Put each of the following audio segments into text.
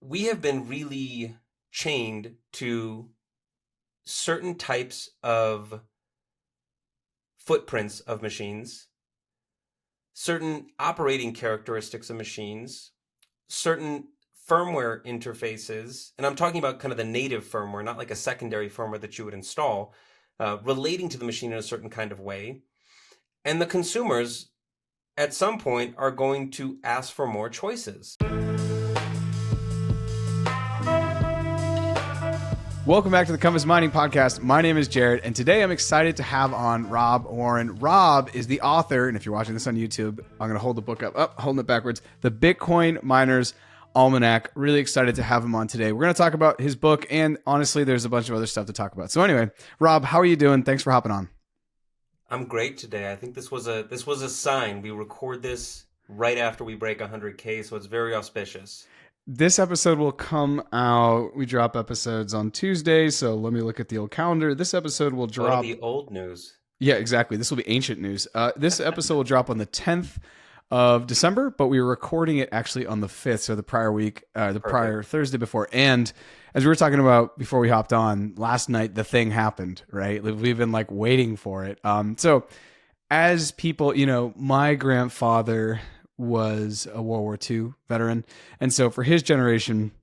we have been really chained to certain types of footprints of machines, certain operating characteristics of machines, certain firmware interfaces, and I'm talking about kind of the native firmware, not like a secondary firmware that you would install, relating to the machine in a certain kind of way. And the consumers, at some point, are going to ask for more choices. Welcome back to the Compass Mining Podcast. My name is Jarrett, and today I'm excited to have on Rob Oren. Rob is the author, and if you're watching this on YouTube, I'm going to hold the book up, holding it backwards, The Bitcoin Miner's Almanac. Really excited to have him on today. We're going to talk about his book, and honestly, there's a bunch of other stuff to talk about. So anyway, Rob, how are you doing? Thanks for hopping on. I'm great today. I think this was a sign. We record this right after we break 100K, so it's very auspicious. This episode will come out. We drop episodes on Tuesday, so let me look at the old calendar. This episode will drop. It'll be old news. Yeah, exactly. This will be ancient news. This episode will drop on the 10th of December, but we were recording it actually on the 5th, so the prior week, prior Thursday before. And as we were talking about before we hopped on, last night the thing happened, right? We've been like waiting for it. So as people, my grandfather was a World War II veteran. And so for his generation,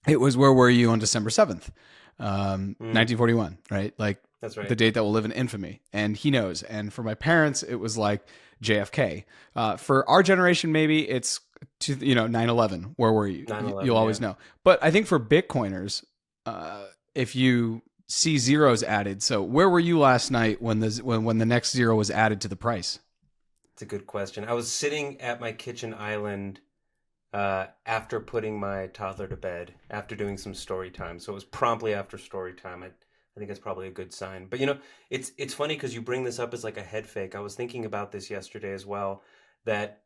it was where were you on December 7th, 1941, right? Like that's right. The date that will live in infamy. And he knows. And for my parents, it was like JFK. For our generation, maybe it's 9/11. Where were you? You'll always know. But I think for Bitcoiners, if you see zeros added, so where were you last night when the next zero was added to the price? It's a good question. I was sitting at my kitchen island after putting my toddler to bed, after doing some story time. So it was promptly after story time. I think that's probably a good sign. But it's funny because you bring this up as like a head fake. I was thinking about this yesterday as well, that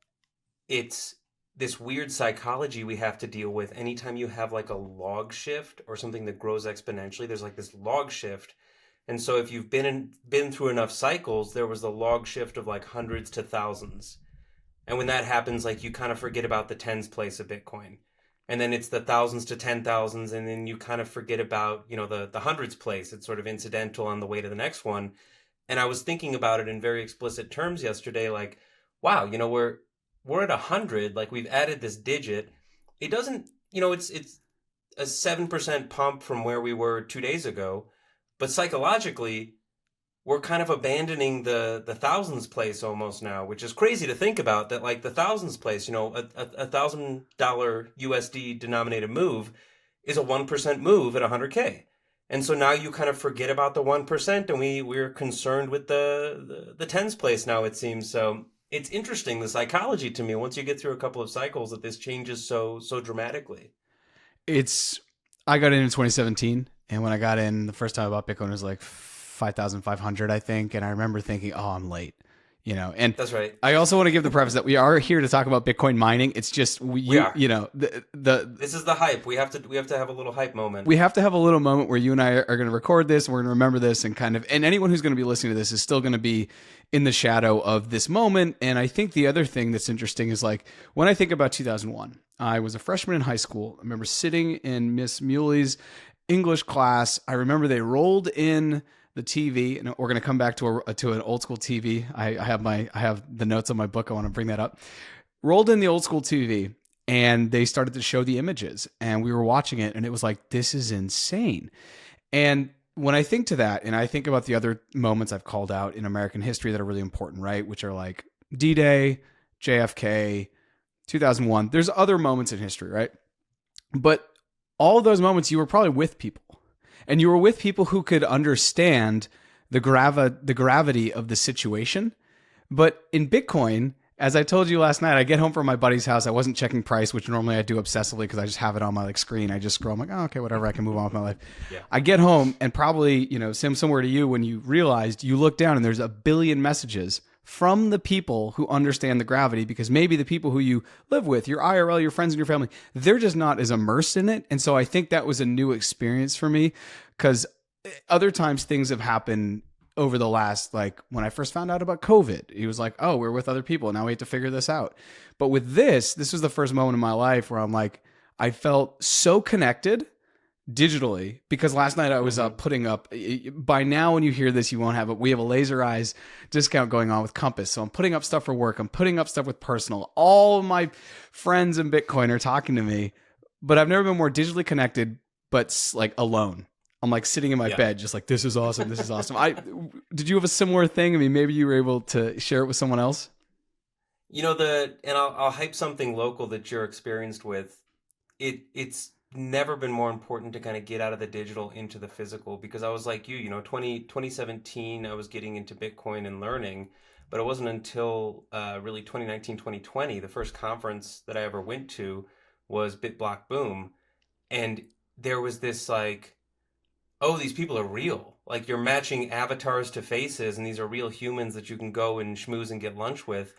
it's this weird psychology we have to deal with anytime you have like a log shift or something that grows exponentially. There's like this log shift. And so if you've been through enough cycles, there was the log shift of like hundreds to thousands. And when that happens, like you kind of forget about the tens place of Bitcoin. And then it's the thousands to 10,000s. And then you kind of forget about, the hundreds place. It's sort of incidental on the way to the next one. And I was thinking about it in very explicit terms yesterday, like, wow, we're at 100, like we've added this digit. It doesn't, it's a 7% pump from where we were 2 days ago. But psychologically, we're kind of abandoning the thousands place almost now, which is crazy to think about, that like the thousands place, a $1,000 USD denominated move is a 1% move at 100K. And so now you kind of forget about the 1% and we're concerned with the tens place now, it seems. So it's interesting, the psychology to me, once you get through a couple of cycles, that this changes so dramatically. I got in 2017. And when I got in the first time I bought Bitcoin, it was like 5,500, I think. And I remember thinking, oh, I'm late, and that's right. I also want to give the preface that we are here to talk about Bitcoin mining. It's just, this is the hype. We have to have a little hype moment. We have to have a little moment where you and I are going to record this. And we're going to remember this and anyone who's going to be listening to this is still going to be in the shadow of this moment. And I think the other thing that's interesting is like, when I think about 2001, I was a freshman in high school. I remember sitting in Miss Muley's English class. I remember they rolled in the TV, and we're going to come back to an old school TV. I have the notes on my book. I want to bring that up. Rolled in the old school TV, and they started to show the images, and we were watching it, and it was like, this is insane. And when I think to that, and I think about the other moments I've called out in American history that are really important, right? Which are like D-Day, JFK, 2001. There's other moments in history, right? But all those moments, you were probably with people, and you were with people who could understand the gravity of the situation. But in Bitcoin, as I told you last night, I get home from my buddy's house. I wasn't checking price, which normally I do obsessively because I just have it on my screen. I just scroll. I'm like, oh, okay, whatever. I can move on with my life. Yeah. I get home and probably, similar to you, when you realized, you look down and there's a billion messages from the people who understand the gravity, because maybe the people who you live with, your IRL, your friends and your family, they're just not as immersed in it. And so I think that was a new experience for me, because other times things have happened over the last, like when I first found out about COVID, he was like, oh, we're with other people. Now we have to figure this out. But with this was the first moment in my life where I'm like, I felt so connected digitally because last night I was Mm-hmm. putting up, by now when you hear this you won't have it, we have a Laser Eyes discount going on with Compass, so I'm putting up stuff for work, I'm putting up stuff with personal, all of my friends in Bitcoin are talking to me, but I've never been more digitally connected, but like alone. I'm like sitting in my Yeah. bed just like, this is awesome, this is awesome. I Did you have a similar thing? I mean, maybe you were able to share it with someone else. And I'll hype something local that you're experienced with. It's never been more important to kind of get out of the digital into the physical because I was like you, 2017, I was getting into Bitcoin and learning, but it wasn't until really 2019, 2020, the first conference that I ever went to was BitBlock Boom. And there was this like, oh, these people are real. Like you're matching avatars to faces, and these are real humans that you can go and schmooze and get lunch with.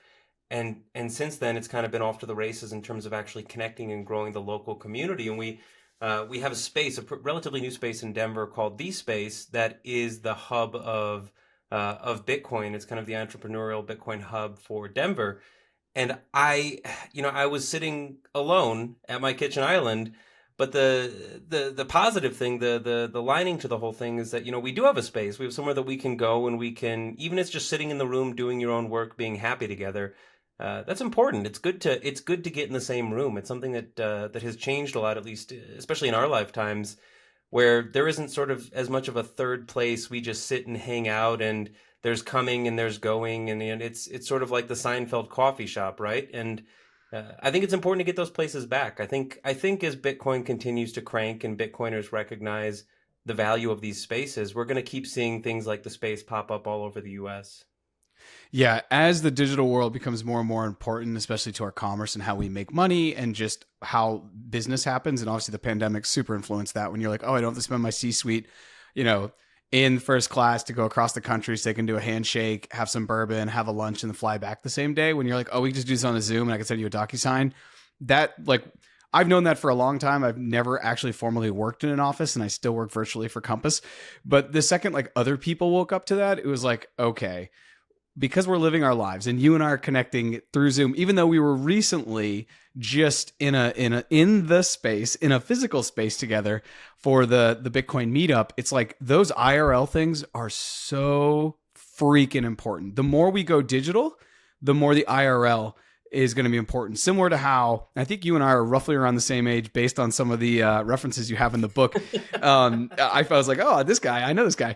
And since then, it's kind of been off to the races in terms of actually connecting and growing the local community. And we have a space, relatively new space in Denver called The Space that is the hub of Bitcoin. It's kind of the entrepreneurial Bitcoin hub for Denver. And I was sitting alone at my kitchen island, but the positive thing, the lining to the whole thing is that we do have a space. We have somewhere that we can go and we can, even if it's just sitting in the room doing your own work, being happy together. That's important. It's good to get in the same room. It's something that has changed a lot, at least especially in our lifetimes, where there isn't sort of as much of a third place. We just sit and hang out, and there's coming and there's going, and it's sort of like the Seinfeld coffee shop, right? And I think it's important to get those places back. I think as Bitcoin continues to crank and Bitcoiners recognize the value of these spaces, we're going to keep seeing things like the space pop up all over the U.S. Yeah, as the digital world becomes more and more important, especially to our commerce and how we make money and just how business happens, and obviously the pandemic super influenced that. When you're like, oh, I don't have to spend my C-suite, you know, in first class to go across the country so they can do a handshake, have some bourbon, have a lunch, and then fly back the same day. When you're like, oh, we can just do this on a Zoom and I can send you a DocuSign. That like I've known that for a long time. I've never actually formally worked in an office, and I still work virtually for Compass. But the second like other people woke up to that, it was like, okay, because we're living our lives and you and I are connecting through Zoom, even though we were recently just in the space, in a physical space together for the Bitcoin meetup, it's like those IRL things are so freaking important. The more we go digital, the more the IRL is going to be important. Similar to how I think you and I are roughly around the same age based on some of the references you have in the book. I was like, oh, this guy, I know this guy.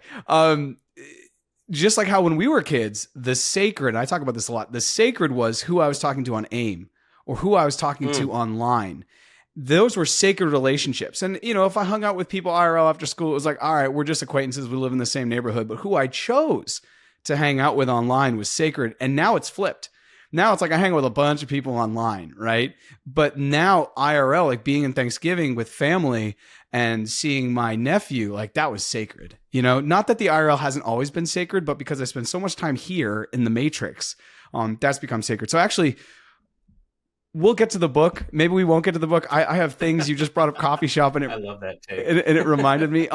Just like how when we were kids, the sacred, I talk about this a lot, the sacred was who I was talking to on AIM or who I was talking to online. Those were sacred relationships. And, if I hung out with people IRL after school, it was like, all right, we're just acquaintances. We live in the same neighborhood. But who I chose to hang out with online was sacred. And now it's flipped. Now it's like I hang out with a bunch of people online, right? But now IRL, like being in Thanksgiving with family and seeing my nephew, like that was sacred. Not that the IRL hasn't always been sacred, but because I spend so much time here in the Matrix, that's become sacred. So actually, we'll get to the book. Maybe we won't get to the book. I have things. You just brought up coffee shop, and I love that take. and it reminded me.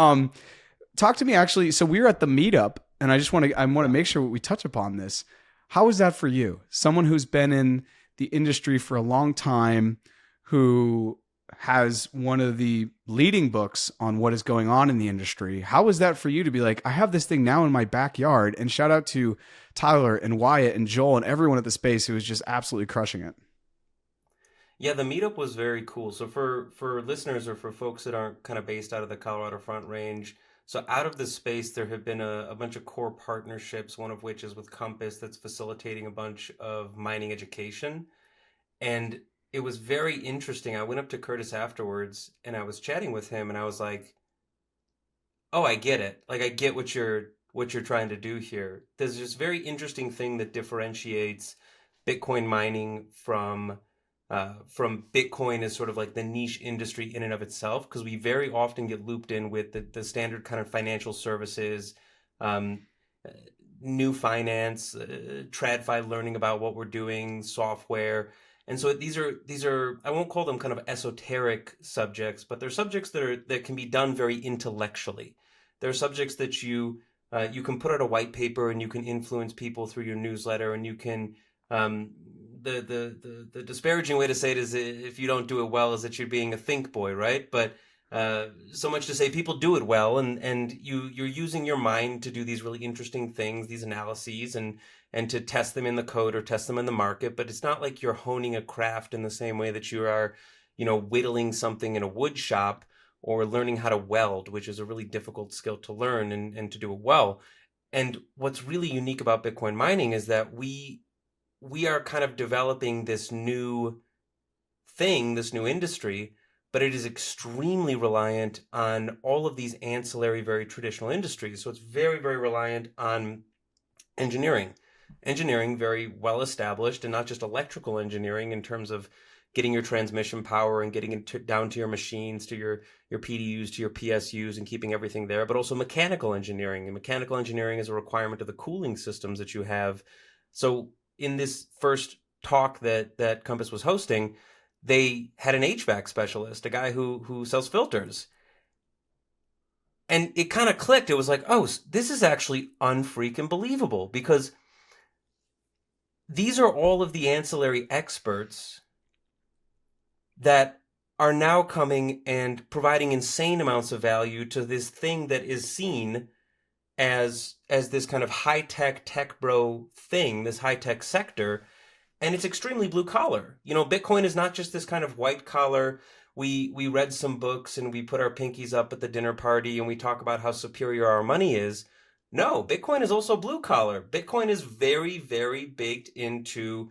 Talk to me actually. So we were at the meetup, and I want to make sure we touch upon this. How was that for you? Someone who's been in the industry for a long time, who has one of the leading books on what is going on in the industry. How was that for you to be like, I have this thing now in my backyard? And shout out to Tyler and Wyatt and Joel and everyone at the space who was just absolutely crushing it. Yeah, the meetup was very cool. So for listeners or for folks that aren't kind of based out of the Colorado Front Range, so out of this space, there have been a bunch of core partnerships, one of which is with Compass that's facilitating a bunch of mining education. And it was very interesting. I went up to Curtis afterwards and I was chatting with him and I was like, "Oh, I get it. Like I get what you're trying to do here." There's this very interesting thing that differentiates Bitcoin mining from Bitcoin as sort of like the niche industry in and of itself, because we very often get looped in with the standard kind of financial services, um, uh, new finance, TradFi, learning about what we're doing, software. And so these are I won't call them kind of esoteric subjects, but they're subjects that can be done very intellectually. They're subjects that you can put out a white paper and you can influence people through your newsletter and you can um, the disparaging way to say it is, if you don't do it well, is that you're being a think boy, right? But so much to say people do it well, and you're using your mind to do these really interesting things, these analyses, and to test them in the code or test them in the market. But it's not like you're honing a craft in the same way that you are, whittling something in a wood shop, or learning how to weld, which is a really difficult skill to learn and to do it well. And what's really unique about Bitcoin mining is that we are kind of developing this new thing, this new industry, but it is extremely reliant on all of these ancillary, very traditional industries. So it's very, very reliant on engineering. Engineering, very well established, and not just electrical engineering in terms of getting your transmission power and getting it down to your machines, to your PDUs, to your PSUs, and keeping everything there, but also mechanical engineering. And mechanical engineering is a requirement of the cooling systems that you have. So in this first talk that Compass was hosting, they had an HVAC specialist, a guy who sells filters. And it kind of clicked. It was like, oh, this is actually unfreaking believable, because these are all of the ancillary experts that are now coming and providing insane amounts of value to this thing that is seen as this kind of high-tech, tech bro thing, this high-tech sector. And it's extremely blue collar. Bitcoin is not just this kind of white collar. We read some books and we put our pinkies up at the dinner party and we talk about how superior our money is. No, Bitcoin is also blue collar. Bitcoin is very, very baked into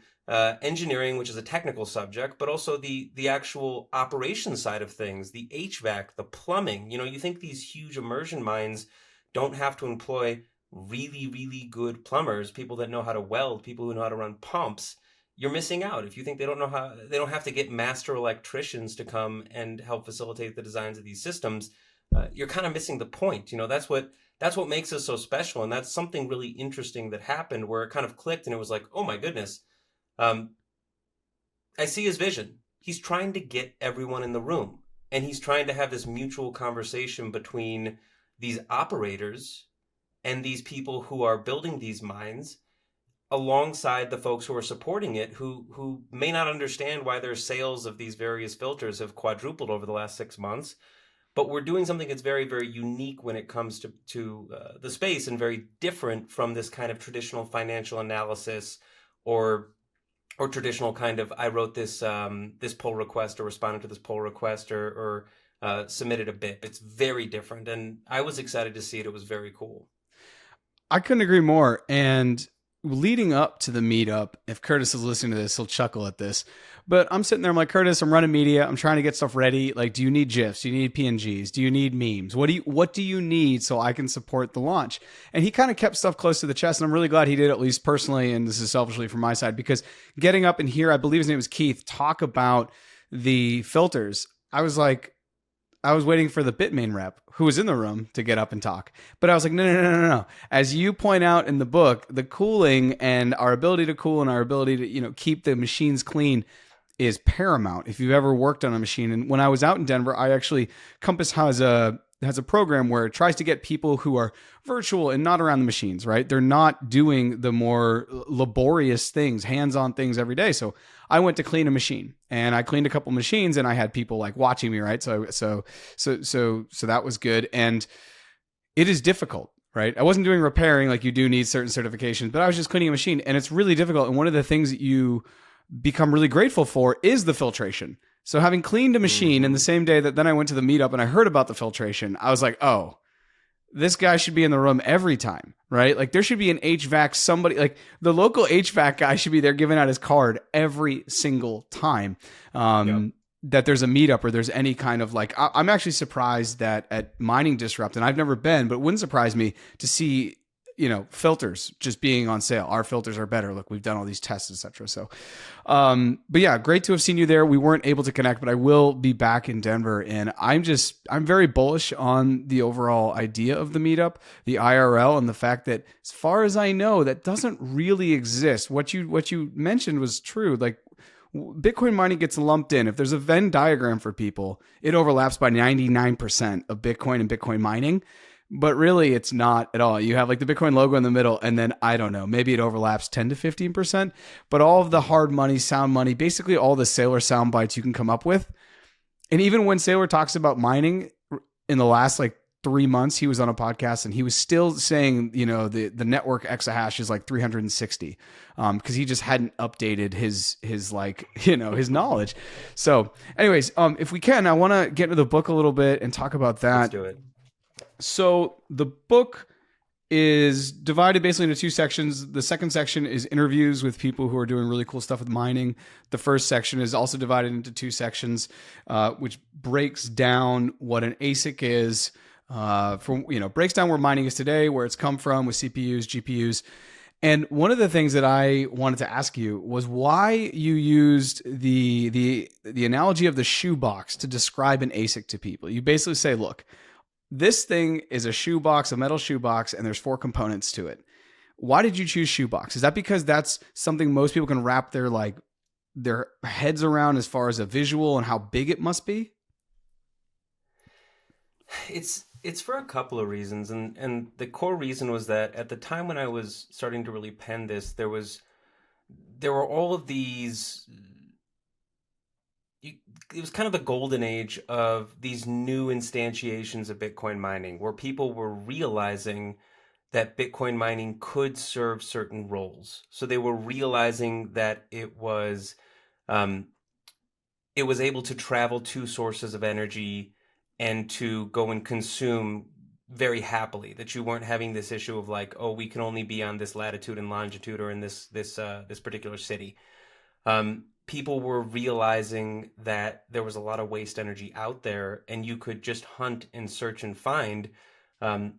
engineering, which is a technical subject, but also the actual operations side of things, the HVAC, the plumbing. You think these huge immersion mines don't have to employ really, really good plumbers, people that know how to weld, people who know how to run pumps. You're missing out if you think they don't have to get master electricians to come and help facilitate the designs of these systems. You're kind of missing the point. That's what makes us so special, and that's something really interesting that happened where it kind of clicked, and it was like, oh my goodness, I see his vision. He's trying to get everyone in the room, and he's trying to have this mutual conversation between these operators and these people who are building these mines, alongside the folks who are supporting it, who may not understand why their sales of these various filters have quadrupled over the last 6 months. But we're doing something that's very, very unique when it comes to the space, and very different from this kind of traditional financial analysis or traditional kind of, I wrote this this pull request or responded to this pull request or submitted a BIP. It's very different, and I was excited to see it. It was very cool. I couldn't agree more. And leading up to the meetup, if Curtis is listening to this, he'll chuckle at this. But I'm sitting there, I'm like, Curtis, I'm running media. I'm trying to get stuff ready. Like, do you need GIFs? Do you need PNGs? Do you need memes? What do you need so I can support the launch? And he kind of kept stuff close to the chest. And I'm really glad he did, at least personally. And this is selfishly from my side, because getting up and hear, I believe his name was Keith, talk about the filters. I was waiting for the Bitmain rep who was in the room to get up and talk. But I was like, no. As you point out in the book, the cooling and our ability to cool and our ability to, keep the machines clean is paramount if you've ever worked on a machine. And when I was out in Denver, Compass has a program where it tries to get people who are virtual and not around the machines, right? They're not doing the more laborious things, hands-on things every day. So I went to clean a machine, and I cleaned a couple machines, and I had people like watching me, right? So that was good. And it is difficult, right? I wasn't doing repairing, like you do need certain certifications, but I was just cleaning a machine, and it's really difficult. And one of the things that you become really grateful for is the filtration. So having cleaned a machine in the same day that then I went to the meetup and I heard about the filtration, I was like, oh, this guy should be in the room every time, right? Like there should be an HVAC, somebody like the local HVAC guy should be there giving out his card every single time that there's a meetup or there's any kind of like, I'm actually surprised that at Mining Disrupt, and I've never been, but it wouldn't surprise me to see filters just being on sale. Our filters are better. Look, we've done all these tests, etc. So, but yeah, great to have seen you there. We weren't able to connect, but I will be back in Denver, and I'm very bullish on the overall idea of the meetup, the IRL, and the fact that, as far as I know, that doesn't really exist. What you mentioned was true. Like Bitcoin mining gets lumped in. If there's a Venn diagram for people, it overlaps by 99% of Bitcoin and Bitcoin mining. but really it's not at all. You have like the Bitcoin logo in the middle, and then I don't know, maybe it overlaps 10 to 15%, but all of the Mhm. hard money, sound money, basically all the Sailor sound bites you can come up with. And even when Sailor talks about mining in the last like 3 months, he was on a podcast and he was still saying, the network exahash is like 360, because he just hadn't updated his like, his knowledge. So anyways, if we can, I want to get into the book a little bit and talk about Let's that. do it. So the book is divided basically into two sections. The second section is interviews with people who are doing really cool stuff with mining. The first section is also divided into two sections, which breaks down what an ASIC is, breaks down where mining is today, where it's come from with CPUs, GPUs. And one of the things that I wanted to ask you was why you used the analogy of the shoebox to describe an ASIC to people. You basically say, look, this thing is a shoebox, a metal shoebox, and there's 4 components to it. Why did you choose shoebox? Is that because that's something most people can wrap their heads around as far as a visual and how big it must be? It's for a couple of reasons, and the core reason was that at the time when I was starting to really pen this, there were all of these. It was kind of the golden age of these new instantiations of Bitcoin mining, where people were realizing that Bitcoin mining could serve certain roles. So they were realizing that um, it was able to travel to sources of energy and to go and consume very happily. That you weren't having this issue of like, oh, we can only be on this latitude and longitude or in this particular city. People were realizing that there was a lot of waste energy out there, and you could just hunt and search and find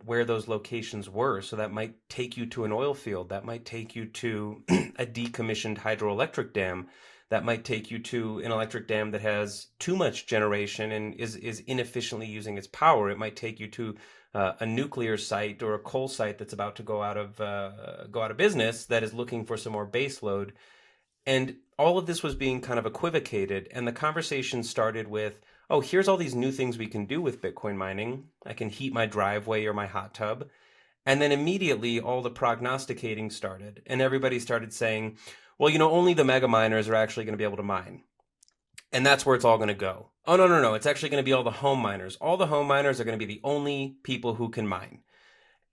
where those locations were. So that might take you to an oil field, that might take you to a decommissioned hydroelectric dam, that might take you to an electric dam that has too much generation and is inefficiently using its power. It might take you to a nuclear site or a coal site that's about to go out of business, that is looking for some more base load. And all of this was being kind of equivocated. And the conversation started with, oh, here's all these new things we can do with Bitcoin mining. I can heat my driveway or my hot tub. And then immediately all the prognosticating started. And everybody started saying, well, only the mega miners are actually going to be able to mine. And that's where it's all going to go. Oh, no, no, no. It's actually going to be all the home miners. All the home miners are going to be the only people who can mine.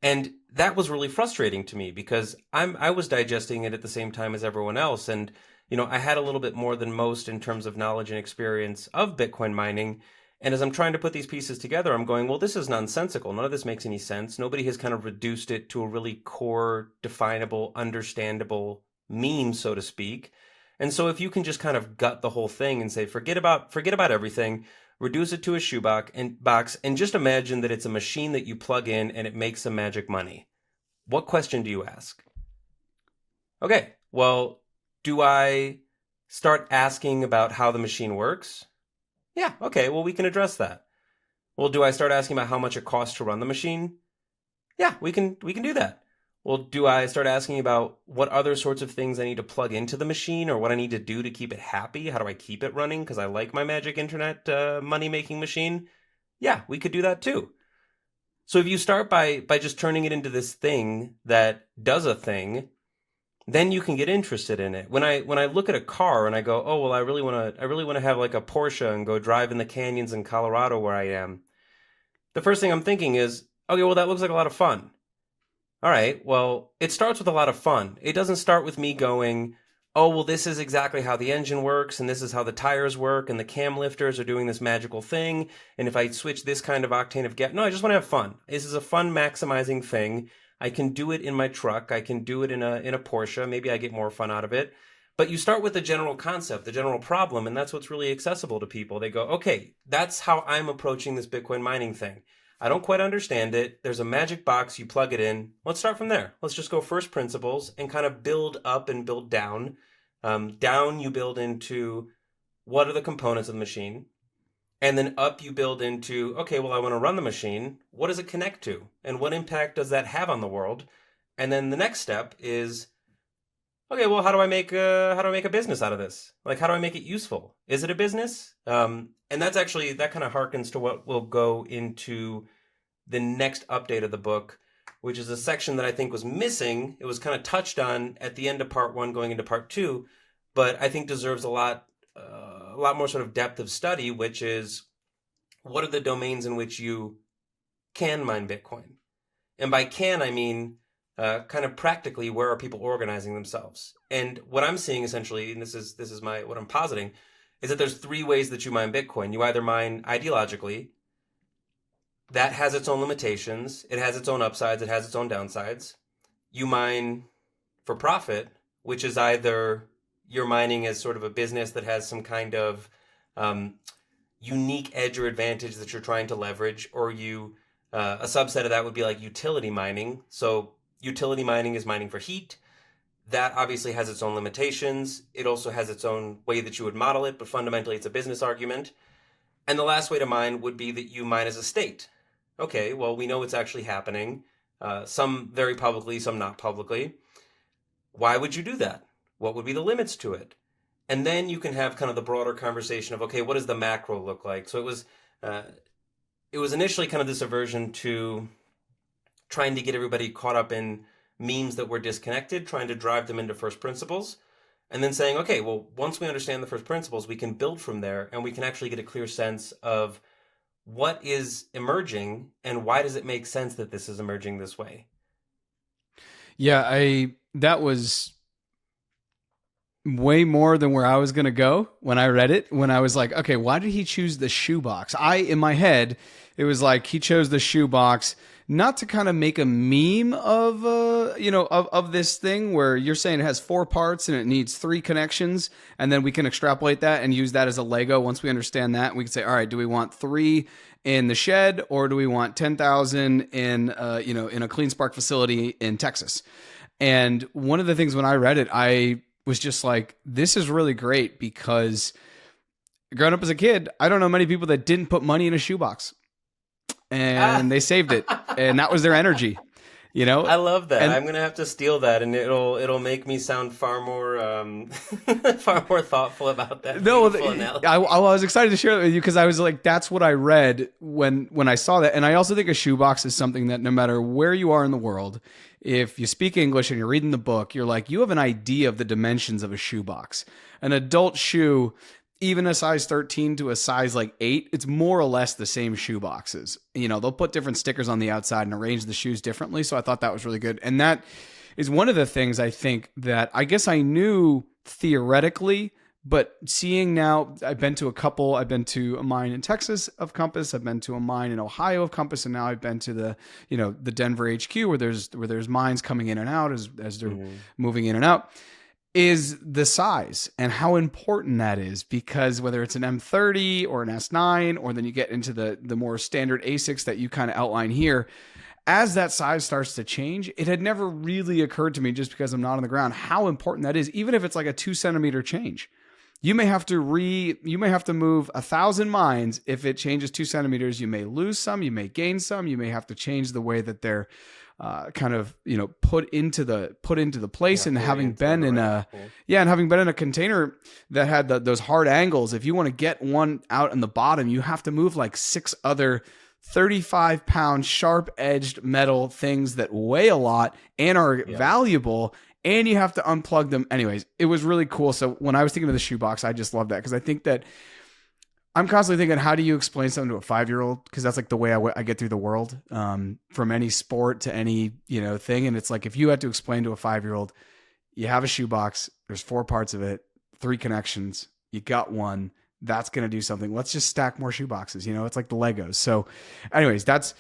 And that was really frustrating to me because I was digesting it at the same time as everyone else. And, I had a little bit more than most in terms of knowledge and experience of Bitcoin mining. And as I'm trying to put these pieces together, I'm going, well, this is nonsensical. None of this makes any sense. Nobody has kind of reduced it to a really core, definable, understandable meme, so to speak. And so if you can just kind of gut the whole thing and say, forget about everything, reduce it to a shoebox, and just imagine that it's a machine that you plug in and it makes some magic money. What question do you ask? Okay, well, do I start asking about how the machine works? Yeah, okay, well, we can address that. Well, do I start asking about how much it costs to run the machine? Yeah, we can do that. Well, do I start asking about what other sorts of things I need to plug into the machine or what I need to do to keep it happy? How do I keep it running? Because I like my magic internet money making machine. Yeah, we could do that too. So if you start by just turning it into this thing that does a thing, then you can get interested in it. When I look at a car and I go, oh well, I really want to have like a Porsche and go drive in the canyons in Colorado where I am. The first thing I'm thinking is, okay, well that looks like a lot of fun. All right, well, it starts with a lot of fun. It doesn't start with me going, oh, well, this is exactly how the engine works, and this is how the tires work, and the cam lifters are doing this magical thing, and if I switch this kind of octane of gas. No, I just want to have fun. This is a fun maximizing thing. I can do it in my truck. I can do it in a Porsche. Maybe I get more fun out of it. But you start with the general concept, the general problem, and that's what's really accessible to people. They go, okay, that's how I'm approaching this Bitcoin mining thing. I don't quite understand it. There's a magic box. You plug it in. Let's start from there. Let's just go first principles and kind of build up and build down. Down, you build into what are the components of the machine. And then up, you build into, okay, well, I want to run the machine. What does it connect to? And what impact does that have on the world? And then the next step is, okay, well, how do I make a business out of this? Like, how do I make it useful? Is it a business? And that kind of harkens to what will go into the next update of the book, which is a section that I think was missing. It was kind of touched on at the end of part one, going into part two, but I think deserves a lot more sort of depth of study, which is what are the domains in which you can mine Bitcoin? And by can, I mean kind of practically, where are people organizing themselves? And what I'm seeing essentially, and this is my what I'm positing, is that there's three ways that you mine Bitcoin. You either mine ideologically, that has its own limitations, it has its own upsides, it has its own downsides. You mine for profit, which is either you're mining as sort of a business that has some kind of unique edge or advantage that you're trying to leverage, or you a subset of that would be like utility mining. So utility mining is mining for heat. That obviously has its own limitations. It also has its own way that you would model it, but fundamentally it's a business argument. And the last way to mine would be that you mine as a state. Okay, well, we know it's actually happening. Some very publicly, some not publicly. Why would you do that? What would be the limits to it? And then you can have kind of the broader conversation of, okay, what does the macro look like? So it was initially kind of this aversion to trying to get everybody caught up in memes that were disconnected, trying to drive them into first principles, and then saying, okay, well, once we understand the first principles, we can build from there, and we can actually get a clear sense of what is emerging and why does it make sense that this is emerging this way. Yeah, that was way more than where I was going to go when I read it. When I was like, okay, why did he choose the shoebox? In my head, it was like he chose the shoebox not to kind of make a meme of, of this thing where you're saying it has 4 parts and it needs 3 connections. And then we can extrapolate that and use that as a Lego. Once we understand that, we can say, all right, do we want 3 in the shed, or do we want 10,000 in a clean spark facility in Texas? And one of the things when I read it, I was just like, this is really great, because growing up as a kid, I don't know many people that didn't put money in a shoebox, and they saved it, and that was their energy. I love that. I'm gonna have to steal that, and it'll make me sound far more far more thoughtful about that. No, I was excited to share that with you, because I was like, that's what I read when I saw that. And I also think a shoebox is something that no matter where you are in the world, if you speak English and you're reading the book, you're like, you have an idea of the dimensions of a shoebox. An adult shoe, even a size 13 to a size like 8, it's more or less the same shoe boxes. They'll put different stickers on the outside and arrange the shoes differently. So I thought that was really good. And that is one of the things I think that I guess I knew theoretically, but seeing now, I've been to a mine in Texas of Compass. I've been to a mine in Ohio of Compass. And now I've been to the Denver HQ where there's mines coming in and out as they're moving in and out. Is the size and how important that is, because whether it's an M30 or an S9, or then you get into the more standard ASICs that you kind of outline here, as that size starts to change, it had never really occurred to me, just because I'm not on the ground, how important that is. Even if it's like a 2 centimeter change, you may have to move 1,000 mines. If it changes 2 centimeters, you may lose some, you may gain some, you may have to change the way that they're kind of put into the place. And having been in a container that had those hard angles, if you want to get one out in the bottom, you have to move like 6 other 35-pound sharp edged metal things that weigh a lot and are valuable, and you have to unplug them. Anyways, it was really cool. So when I was thinking of the shoebox, I just love that, because I think that I'm constantly thinking, how do you explain something to a 5-year-old? Because that's like the way I get through the world, from any sport to any thing. And it's like, if you had to explain to a 5-year-old, you have a shoebox, there's 4 parts of it, 3 connections, you got one, that's going to do something. Let's just stack more shoeboxes. It's like the Legos. So anyways, that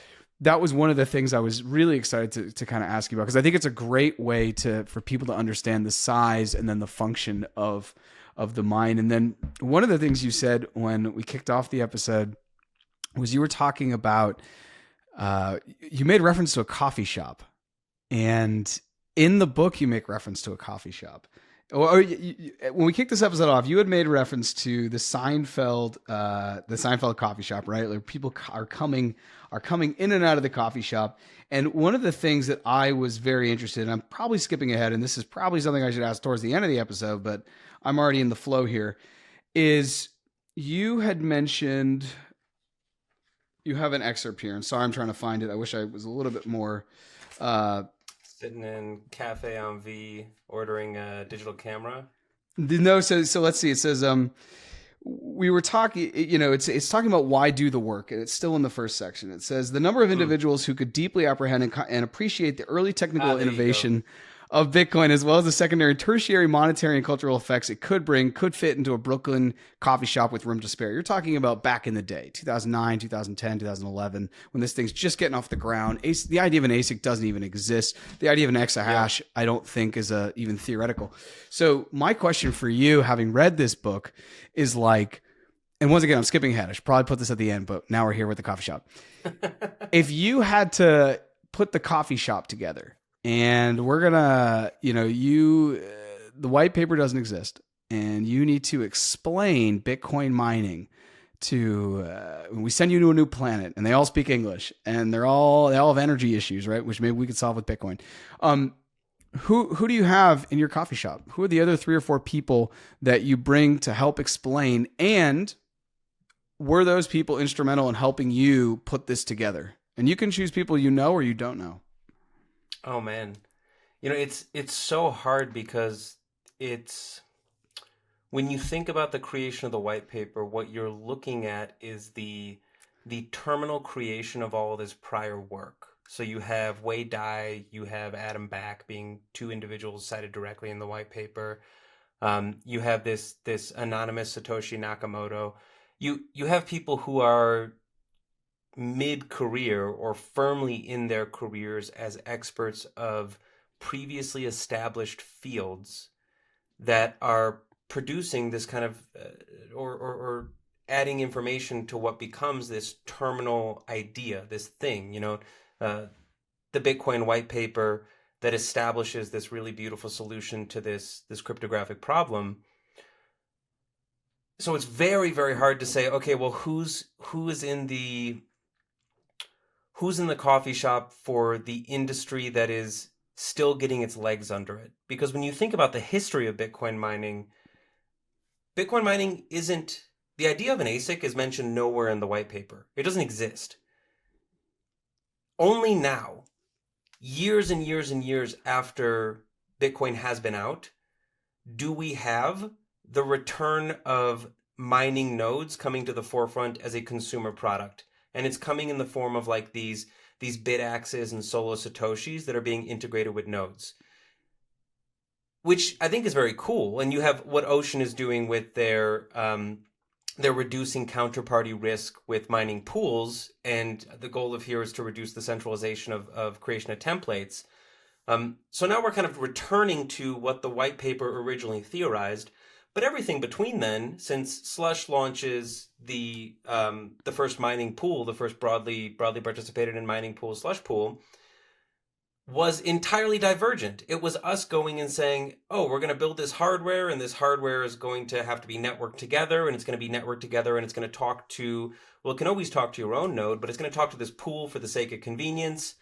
was one of the things I was really excited to kind of ask you about, because I think it's a great way for people to understand the size and then the function of the mine. And then one of the things you said when we kicked off the episode was you were talking about, you made reference to a coffee shop, and in the book you make reference to a coffee shop. When we kicked this episode off, you had made reference to the Seinfeld coffee shop, right? Like people are coming in and out of the coffee shop. And one of the things that I was very interested in, I'm probably skipping ahead, and this is probably something I should ask towards the end of the episode, but I'm already in the flow here, is you had mentioned You have an excerpt here, and sorry, I'm trying to find it. I wish I was a little bit more. Uh, Sitting in Cafe on V, ordering a digital camera. no, so let's see. It says we were talking, it's talking about why do the work, and it's still in the first section. It says the number of individuals who could deeply apprehend and appreciate the early technical There you go. innovation of Bitcoin, as well as the secondary and tertiary monetary and cultural effects it could bring, could fit into a Brooklyn coffee shop with room to spare. You're talking about back in the day, 2009, 2010, 2011, when this thing's just getting off the ground. The idea of an ASIC doesn't even exist. The idea of an exahash, I don't think, is even theoretical. So my question for you, having read this book, is like, and once again, I'm skipping ahead. I should probably put this at the end, but now we're here with the coffee shop. If you had to put the coffee shop together, and we're gonna, the white paper doesn't exist, and you need to explain Bitcoin mining to. We send you to a new planet, and they all speak English, and they all have energy issues, right? Which maybe we could solve with Bitcoin. Who do you have in your coffee shop? Who are the other 3 or 4 people that you bring to help explain? And were those people instrumental in helping you put this together? And you can choose people you know or you don't know. Oh man, it's so hard because it's when you think about the creation of the white paper, what you're looking at is the terminal creation of all of this prior work. So you have Wei Dai, you have Adam Back being 2 individuals cited directly in the white paper. You have this anonymous Satoshi Nakamoto. You have people who are mid-career or firmly in their careers as experts of previously established fields that are producing this kind of or adding information to what becomes this terminal idea, this thing, the Bitcoin white paper that establishes this really beautiful solution to this cryptographic problem. So it's very, very hard to say, okay, well, who's in the coffee shop for the industry that is still getting its legs under it? Because when you think about the history of Bitcoin mining isn't, the idea of an ASIC is mentioned nowhere in the white paper. It doesn't exist. Only now, years and years and years after Bitcoin has been out, do we have the return of mining nodes coming to the forefront as a consumer product. And it's coming in the form of like these Bitaxes and solo Satoshis that are being integrated with nodes, which I think is very cool. And you have what Ocean is doing with their they're reducing counterparty risk with mining pools, and the goal of here is to reduce the centralization of creation of templates. So now we're kind of returning to what the white paper originally theorized, but everything between then, since Slush launches the first mining pool, the first broadly participated in mining pool, Slush pool, was entirely divergent. It was us going and saying, oh, we're going to build this hardware, and this hardware is going to have to be networked together, and it's going to be networked together, and it's going to talk to, well, it can always talk to your own node, but it's going to talk to this pool for the sake of convenience.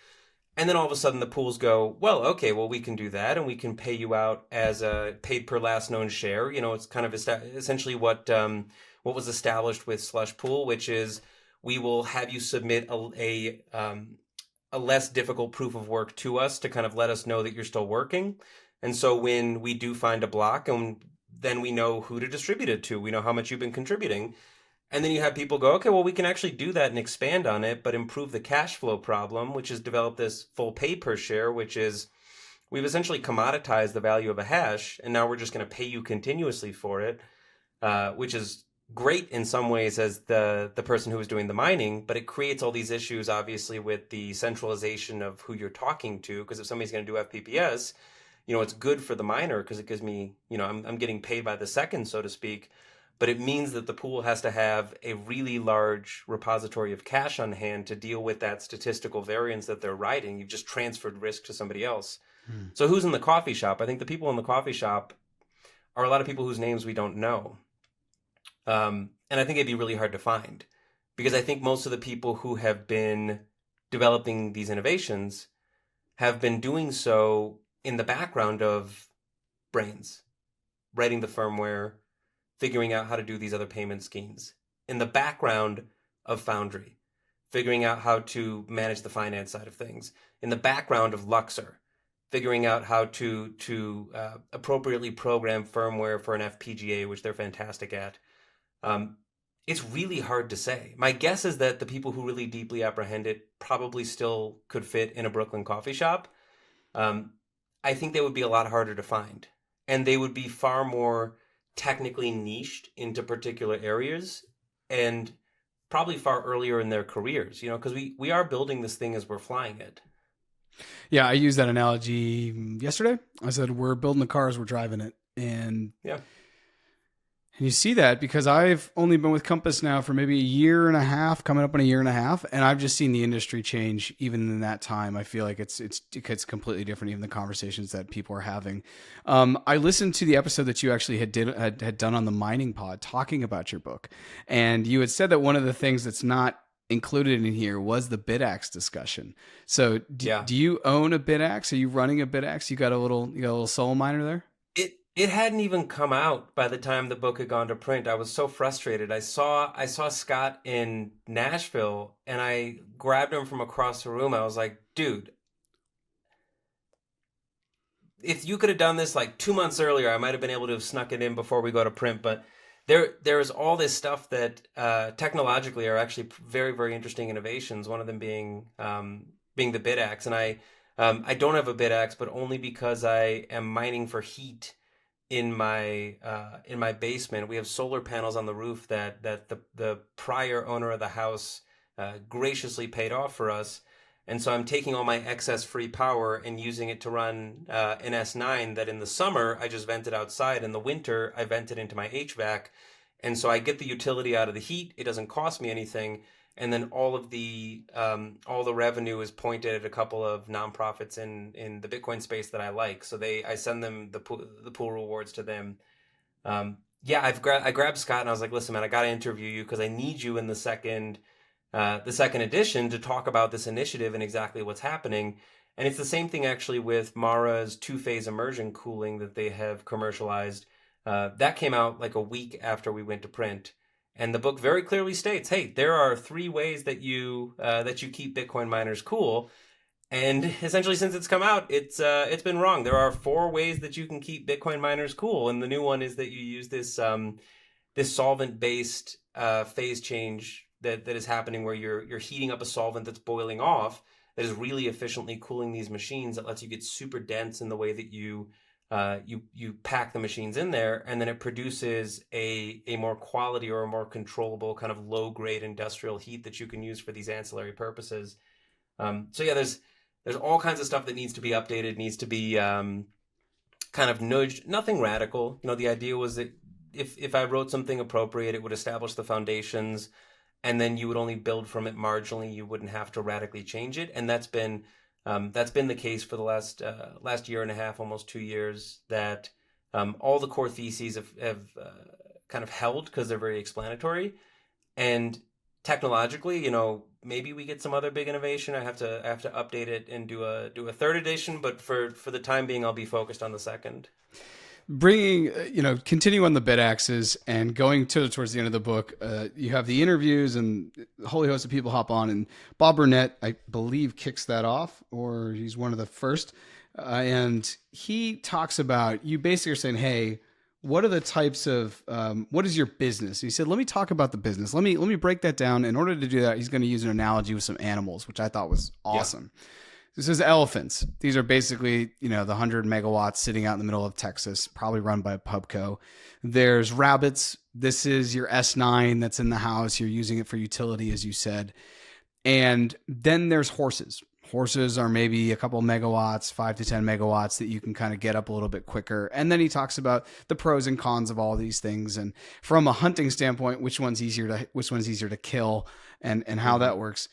And then all of a sudden the pools go, well, okay, well, we can do that, and we can pay you out as a paid per last known share. You know, it's kind of essentially what was established with Slush Pool, which is we will have you submit a less difficult proof of work to us to kind of let us know that you're still working. And so when we do find a block, and then we know who to distribute it to, we know how much you've been contributing. And then you have people go, okay, well, we can actually do that and expand on it, but improve the cash flow problem, which has developed this full pay per share, which is we've essentially commoditized the value of a hash, and now we're just going to pay you continuously for it, which is great in some ways as the person who is doing the mining, but it creates all these issues, obviously, with the centralization of who you're talking to, because if somebody's going to do FPPS, you know, it's good for the miner because it gives me, you know, I'm getting paid by the second, so to speak. But it means that the pool has to have a really large repository of cash on hand to deal with that statistical variance that they're writing. You've just transferred risk to somebody else. So who's in the coffee shop? I think the people in the coffee shop are a lot of people whose names we don't know. And I think it'd be really hard to find, because I think most of the people who have been developing these innovations have been doing so in the background of brains, writing the firmware, figuring out how to do these other payment schemes in the background of Foundry, figuring out how to manage the finance side of things. In the background of Luxor, figuring out how to appropriately program firmware for an FPGA, which they're fantastic at. Um, it's really hard to say. My guess is that the people who really deeply apprehend it probably still could fit in a Brooklyn coffee shop. Um, I think they would be a lot harder to find, and they would be far more technically niched into particular areas, and probably far earlier in their careers. You know, because we are building this thing as we're flying it. Yeah, I used that analogy yesterday. I said we're building the car as we're driving it, and Yeah. you see that because I've only been with Compass now for maybe a year and a half, coming up on a year and a half, and I've just seen the industry change. Even in that time, I feel like it's completely different. Even the conversations that people are having. I listened to the episode that you actually had done on the mining pod, talking about your book, and you had said that one of the things that's not included in here was the Bitaxe discussion. So, do you own a Bitaxe? Are you running a Bitaxe? You got a little soul miner there? It hadn't even come out by the time the book had gone to print. I was so frustrated. I saw Scott in Nashville, and I grabbed him from across the room. I was like, dude, if you could have done this like 2 months earlier, I might have been able to have snuck it in before we go to print. But there is all this stuff that technologically are actually very, very interesting innovations. One of them being the Bitaxe, and I don't have a Bitaxe, but only because I am mining for heat in my basement. We have solar panels on the roof that the prior owner of the house graciously paid off for us, and so I'm taking all my excess free power and using it to run an S9 that in the summer I just vented outside. In the winter I vented into my HVAC, and so I get the utility out of the heat. It doesn't cost me anything. And then all the revenue is pointed at a couple of nonprofits in the Bitcoin space that I like. So I send them the pool rewards to them. I grabbed Scott and I was like, listen, man, I got to interview you because I need you in the second edition to talk about this initiative and exactly what's happening. And it's the same thing actually with Mara's 2-phase immersion cooling that they have commercialized. That came out like a week after we went to print. And the book very clearly states, hey, there are 3 ways that you keep Bitcoin miners cool. And essentially, since it's come out, it's been wrong. There are 4 ways that you can keep Bitcoin miners cool, and the new one is that you use this solvent-based phase change that is happening, where you're heating up a solvent that's boiling off, that is really efficiently cooling these machines. That lets you get super dense in the way that you pack the machines in there, and then it produces a more quality or a more controllable kind of low grade industrial heat that you can use for these ancillary purposes. There's all kinds of stuff that needs to be updated, needs to be kind of nudged. Nothing radical. You know, the idea was that if I wrote something appropriate, it would establish the foundations, and then you would only build from it marginally. You wouldn't have to radically change it, and that's been the case for the last year and a half, almost 2 years, that all the core theses have kind of held because they're very explanatory. And technologically, you know, maybe we get some other big innovation. I have to update it and do a 3rd edition, but for the time being, I'll be focused on the 2nd. Continue on the Bitaxes and going towards the end of the book, you have the interviews and a whole host of people hop on, and Bob Burnett, I believe, kicks that off, or he's one of the first. And he talks about, you basically are saying, hey, what are the types of, what is your business? He said, let me talk about the business. Let me break that down. In order to do that, he's going to use an analogy with some animals, which I thought was awesome. Yeah. This is elephants. These are basically, the 100 megawatts sitting out in the middle of Texas, probably run by a pubco. There's rabbits. This is your S9 that's in the house. You're using it for utility, as you said. And then there's horses. Horses are maybe a couple megawatts, 5 to 10 megawatts that you can kind of get up a little bit quicker. And then he talks about the pros and cons of all these things. And from a hunting standpoint, which one's easier to kill and how that works.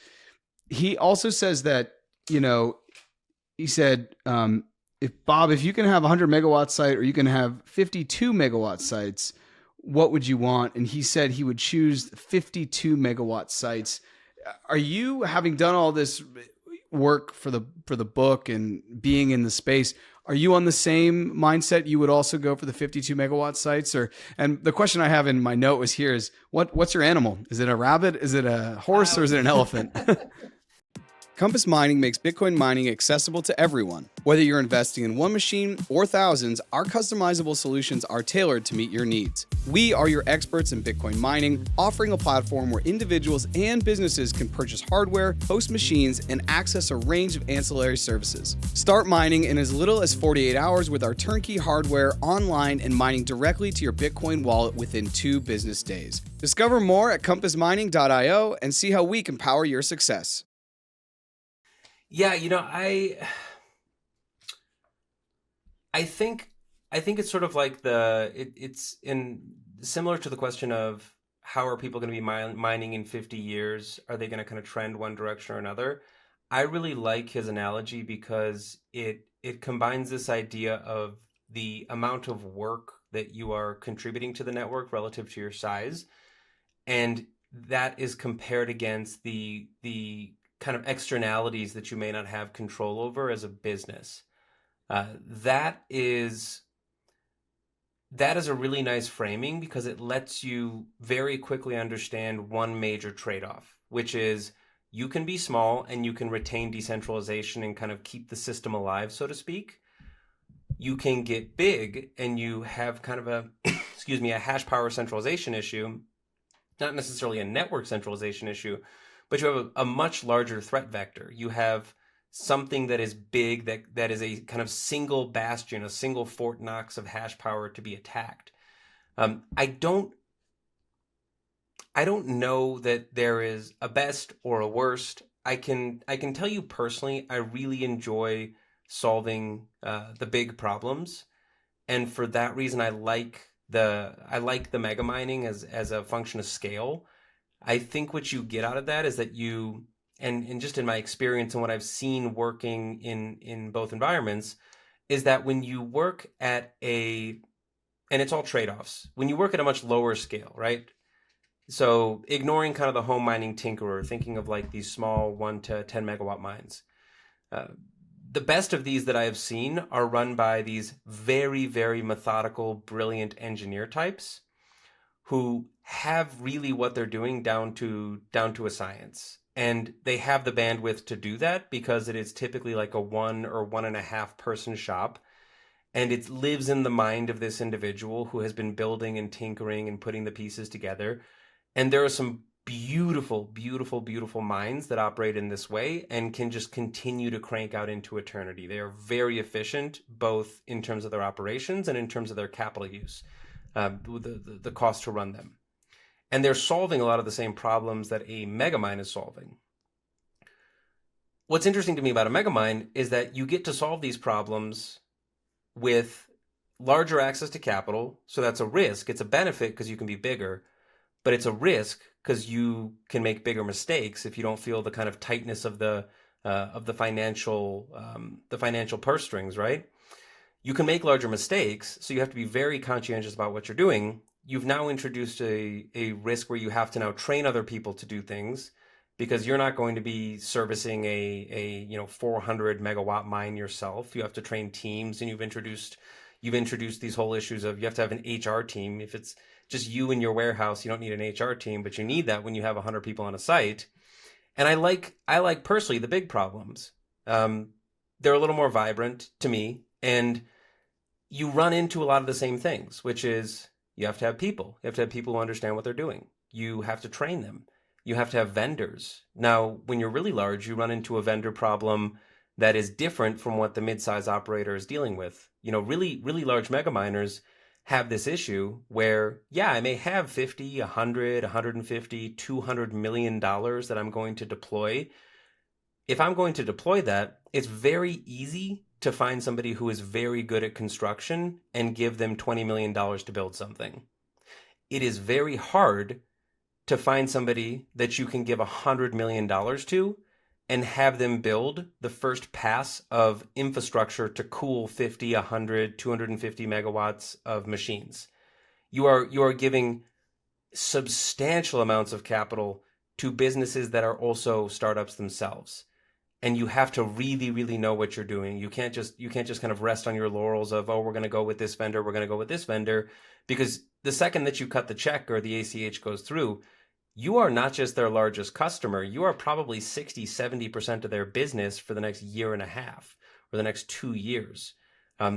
He also says that, he said, if you can have a 100 megawatt site or you can have 52 megawatt sites, what would you want? And he said he would choose 52 megawatt sites. Are you, having done all this work for the book and being in the space, Are you on the same mindset? You would also go for the 52 megawatt sites, or, and the question I have in my note was here is what's your animal? Is it a rabbit? Is it a horse, or is it an elephant? Compass Mining makes Bitcoin mining accessible to everyone. Whether you're investing in one machine or thousands, our customizable solutions are tailored to meet your needs. We are your experts in Bitcoin mining, offering a platform where individuals and businesses can purchase hardware, host machines, and access a range of ancillary services. Start mining in as little as 48 hours with our turnkey hardware online and mining directly to your Bitcoin wallet within 2 business days. Discover more at compassmining.io and see how we can power your success. Yeah, I think it's sort of like it's in similar to the question of how are people going to be mining in 50 years? Are they going to kind of trend one direction or another? I really like his analogy because it combines this idea of the amount of work that you are contributing to the network relative to your size, and that is compared against the kind of externalities that you may not have control over as a business. That is a really nice framing because it lets you very quickly understand one major trade-off, which is you can be small and you can retain decentralization and kind of keep the system alive, so to speak. You can get big and you have kind of a excuse me, a hash power centralization issue, not necessarily a network centralization issue, but you have a much larger threat vector. You have something that is big, that is a kind of single bastion, a single Fort Knox of hash power to be attacked. I don't know that there is a best or a worst. I can tell you personally, I really enjoy solving the big problems, and for that reason, I like the mega mining as a function of scale. I think what you get out of that is that you, and just in my experience and what I've seen working in both environments, is that when you work at and it's all trade-offs, when you work at a much lower scale, right? So ignoring kind of the home mining tinkerer, thinking of like these small 1 to 10 megawatt mines. Uh, the best of these that I have seen are run by these very, very methodical, brilliant engineer types who have really what they're doing down to a science. And they have the bandwidth to do that because it is typically like a 1 or 1.5 person shop. And it lives in the mind of this individual who has been building and tinkering and putting the pieces together. And there are some beautiful, beautiful, beautiful minds that operate in this way and can just continue to crank out into eternity. They are very efficient, both in terms of their operations and in terms of their capital use, the cost to run them. And they're solving a lot of the same problems that a megamind is solving. What's interesting to me about a megamind is that you get to solve these problems with larger access to capital. So that's a risk. It's a benefit because you can be bigger, but it's a risk because you can make bigger mistakes if you don't feel the kind of tightness of the financial purse strings, right? You can make larger mistakes, so you have to be very conscientious about what you're doing. You've now introduced a risk where you have to now train other people to do things because you're not going to be servicing a 400 megawatt mine yourself. You have to train teams, and you've introduced these whole issues of you have to have an HR team. If it's just you in your warehouse, you don't need an HR team, but you need that when you have 100 people on a site. And I like personally the big problems. They're a little more vibrant to me, and you run into a lot of the same things, which is you have to have people. You have to have people who understand what they're doing. You have to train them. You have to have vendors. Now, when you're really large, you run into a vendor problem that is different from what the mid-size operator is dealing with. Really, really large mega miners have this issue where, yeah, I may have 50, 100, 150, $200 million that I'm going to deploy. If I'm going to deploy that, it's very easy to find somebody who is very good at construction and give them $20 million to build something. It is very hard to find somebody that you can give $100 million to and have them build the first pass of infrastructure to cool 50, 100, 250 megawatts of machines. You are giving substantial amounts of capital to businesses that are also startups themselves. and you have to really, really know what you're doing. You can't just kind of rest on your laurels of, oh, we're going to go with this vendor, we're going to go with this vendor, because the second that you cut the check or the ACH goes through, you are not just their largest customer, you are probably 60-70% of their business for the next year and a half or the next 2 years.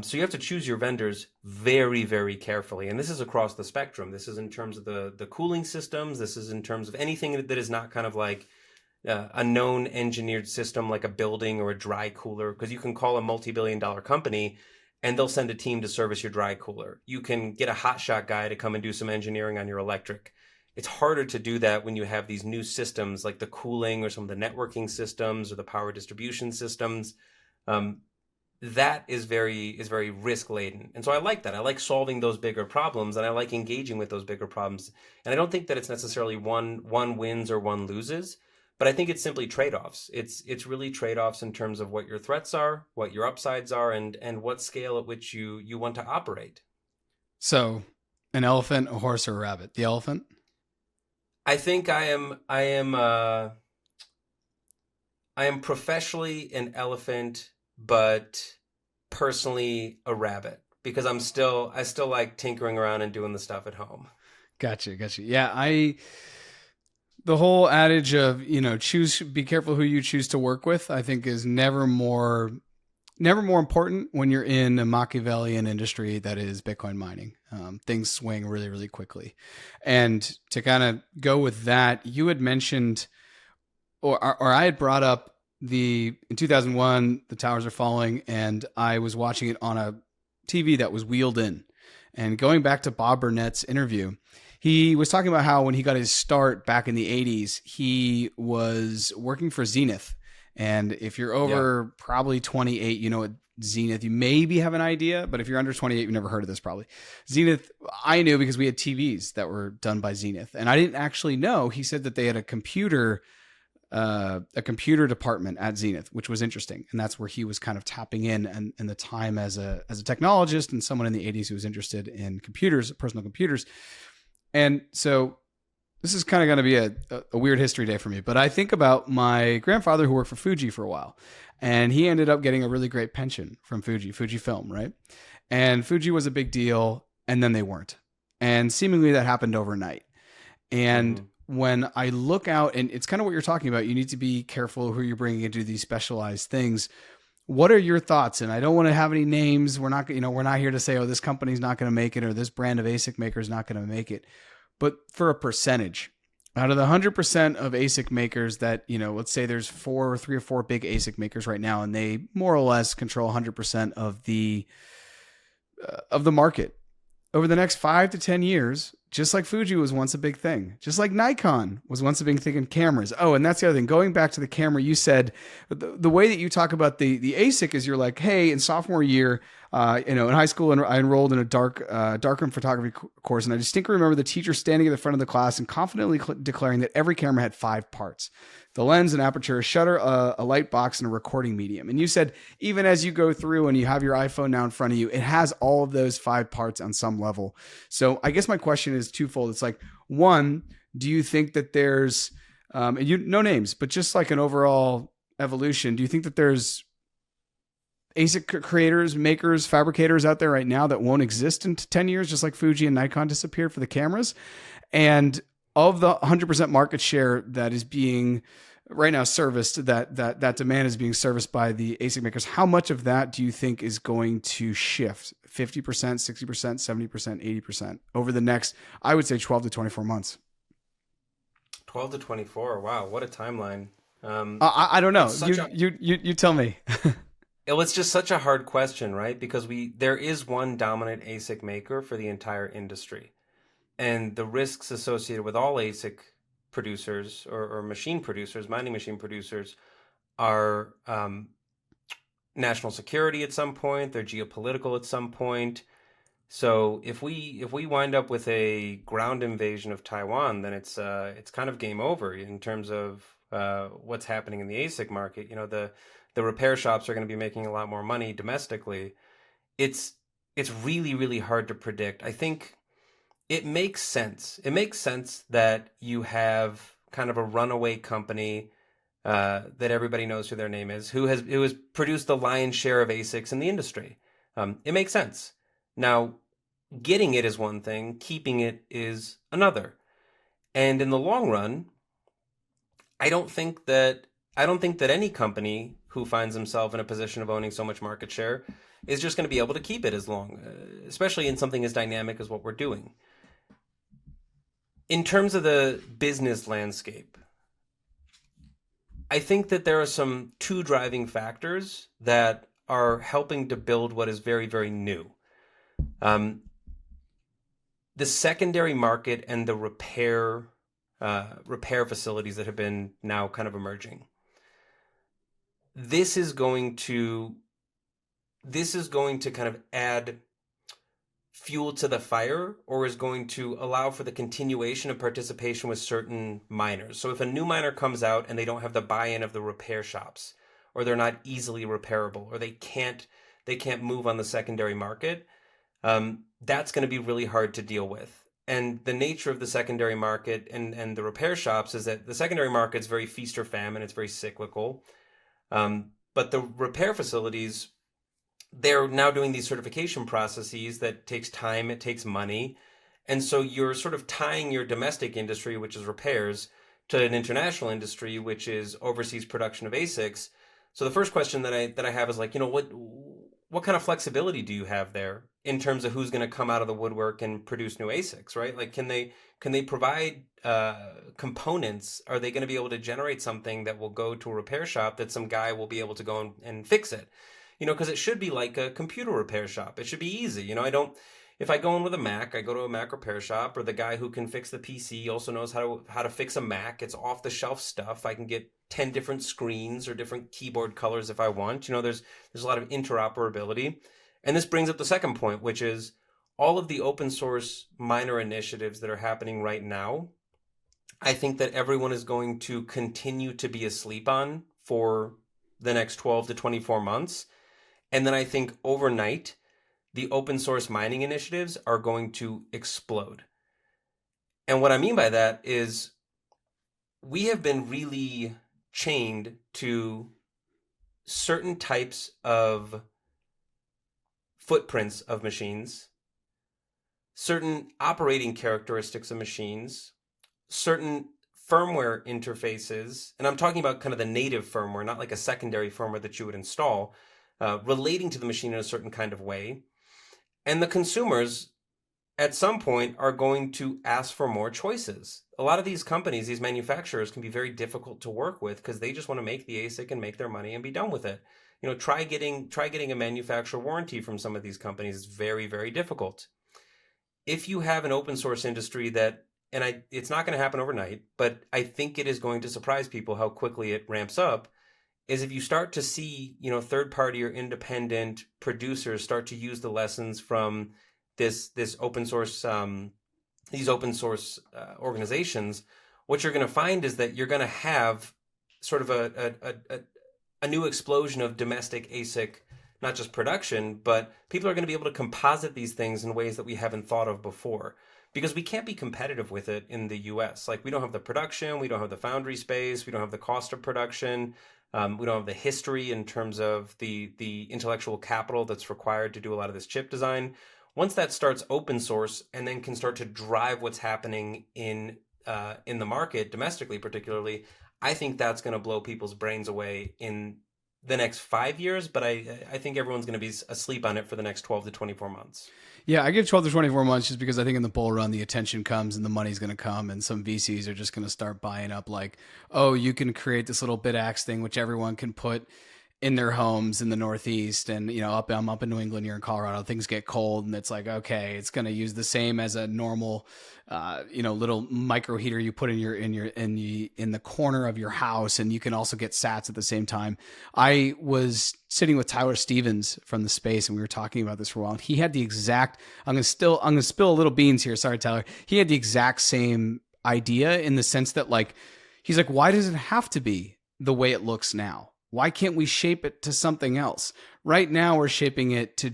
So you have to choose your vendors very, very carefully. And this is across the spectrum. This is in terms of the cooling systems. This is in terms of anything that is not kind of like a known engineered system like a building or a dry cooler, because you can call a multi-billion-dollar company and they'll send a team to service your dry cooler. You can get a hotshot guy to come and do some engineering on your electric. It's harder to do that when you have these new systems like the cooling or some of the networking systems or the power distribution systems. That is very risk laden. And so I like that. I like solving those bigger problems, and I like engaging with those bigger problems. And I don't think that it's necessarily one wins or one loses, but I think it's simply trade-offs. It's really trade-offs in terms of what your threats are, what your upsides are, and what scale at which you want to operate. So, an elephant, a horse, or a rabbit? The elephant? I think I am professionally an elephant, but personally a rabbit, because I still like tinkering around and doing the stuff at home. Gotcha. Yeah, the whole adage of, be careful who you choose to work with, I think is never more important when you're in a Machiavellian industry that is Bitcoin mining. Things swing really, really quickly. And to kind of go with that, you had mentioned, or I had brought up in 2001, the towers are falling, and I was watching it on a TV that was wheeled in. And going back to Bob Burnett's interview, he was talking about how when he got his start back in the 80s, he was working for Zenith. And if you're over probably 28, you know what Zenith, you maybe have an idea, but if you're under 28, you've never heard of this probably. Zenith, I knew because we had TVs that were done by Zenith. And I didn't actually know. He said that they had a computer department at Zenith, which was interesting. And that's where he was kind of tapping in the time as a technologist and someone in the 80s who was interested in computers, personal computers. And so this is kind of going to be a weird history day for me, but I think about my grandfather who worked for Fuji for a while, and he ended up getting a really great pension from Fujifilm, right? And Fuji was a big deal, and then they weren't. And seemingly that happened overnight. And when I look out, and it's kind of what you're talking about, you need to be careful who you're bringing into these specialized things. What are your thoughts? And I don't want to have any names. We're not here to say, oh, this company's not going to make it, or this brand of ASIC maker is not going to make it. But for a percentage, out of the 100% of ASIC makers that, let's say there's 3 or 4 big ASIC makers right now, and they more or less control 100% of the market. Over the next 5 to 10 years, just like Fuji was once a big thing, just like Nikon was once a big thing in cameras. Oh, and that's the other thing. Going back to the camera, you said the way that you talk about the ASIC is you're like, hey, in sophomore year, in high school, and I enrolled in a darkroom photography course, and I distinctly remember the teacher standing at the front of the class and confidently declaring that every camera had 5 parts: the lens, an aperture, a shutter, a light box, and a recording medium. And you said, even as you go through and you have your iPhone now in front of you, it has all of those 5 parts on some level. So I guess my question is twofold. It's like, one, do you think that there's, no names, but just like an overall evolution, do you think that there's ASIC creators, makers, fabricators out there right now that won't exist in 10 years, just like Fuji and Nikon disappeared for the cameras? And of the 100% market share that is being right now serviced, that demand is being serviced by the ASIC makers, how much of that do you think is going to shift? 50%, 60%, 70%, 80% over the next, I would say, 12 to 24 months? 12 to 24. Wow, what a timeline. I don't know. You tell me. It's just such a hard question, right? Because there is one dominant ASIC maker for the entire industry. And the risks associated with all ASIC producers or machine producers, mining machine producers, are national security at some point. They're geopolitical at some point. So if we wind up with a ground invasion of Taiwan, then it's kind of game over in terms of what's happening in the ASIC market. The repair shops are going to be making a lot more money domestically. It's really, really hard to predict. I think it makes sense. It makes sense that you have kind of a runaway company that everybody knows who their name is, who has produced the lion's share of ASICs in the industry. It makes sense. Now, getting it is one thing, keeping it is another. And in the long run, I don't think that any company who finds themselves in a position of owning so much market share is just going to be able to keep it as long, especially in something as dynamic as what we're doing. In terms of the business landscape, I think that there are some two driving factors that are helping to build what is very, very new. The secondary market and the repair facilities that have been now kind of emerging. This is going to kind of add fuel to the fire, or is going to allow for the continuation of participation with certain miners. So if a new miner comes out and they don't have the buy-in of the repair shops, or they're not easily repairable, or they can't move on the secondary market, that's going to be really hard to deal with. And the nature of the secondary market and the repair shops is that the secondary market is very feast or famine. It's very cyclical. But the repair facilities, they're now doing these certification processes that takes time, it takes money. And so you're sort of tying your domestic industry, which is repairs, to an international industry, which is overseas production of ASICs. So the first question that I have is like, what kind of flexibility do you have there in terms of who's going to come out of the woodwork and produce new ASICs, right? Like, can they provide components? Are they going to be able to generate something that will go to a repair shop that some guy will be able to go and fix it? Because it should be like a computer repair shop. It should be easy. If I go in with a Mac, I go to a Mac repair shop, or the guy who can fix the PC also knows how to fix a Mac. It's off the shelf stuff. I can get 10 different screens or different keyboard colors if I want. There's a lot of interoperability. And this brings up the second point, which is all of the open source minor initiatives that are happening right now. I think that everyone is going to continue to be asleep on for the next 12 to 24 months. And then I think overnight, the open source mining initiatives are going to explode. And what I mean by that is we have been really chained to certain types of footprints of machines, certain operating characteristics of machines, certain firmware interfaces, and I'm talking about kind of the native firmware, not like a secondary firmware that you would install, relating to the machine in a certain kind of way. And the consumers at some point are going to ask for more choices. A lot of these companies, these manufacturers, can be very difficult to work with because they just want to make the ASIC and make their money and be done with it. Try getting a manufacturer warranty from some of these companies. It's very, very difficult. If you have an open source industry it's not going to happen overnight, but I think it is going to surprise people how quickly it ramps up, is if you start to see, third party or independent producers start to use the lessons from this open source, these open source organizations, what you're going to find is that you're going to have sort of a new explosion of domestic ASIC, not just production, but people are going to be able to composite these things in ways that we haven't thought of before. Because we can't be competitive with it in the US. Like, we don't have the production, we don't have the foundry space, we don't have the cost of production. We don't have the history in terms of the intellectual capital that's required to do a lot of this chip design. Once that starts open source and then can start to drive what's happening in the market, domestically particularly, I think that's going to blow people's brains away in the next 5 years, but I think everyone's going to be asleep on it for the next 12 to 24 months. Yeah, I give 12 to 24 months just because I think in the bull run, the attention comes and the money's going to come, and some VCs are just going to start buying up like, oh, you can create this little Bitaxes thing, which everyone can put in their homes in the Northeast. And, I'm up in New England, you're in Colorado, things get cold, and it's like, okay, it's going to use the same as a normal, little micro heater you put in the corner of your house. And you can also get sats at the same time. I was sitting with Tyler Stevens from the space, and we were talking about this for a while. He had the exact, I'm going to spill a little beans here. Sorry, Tyler. He had the exact same idea in the sense that he's like, why does it have to be the way it looks now? Why can't we shape it to something else? Right now, we're shaping it to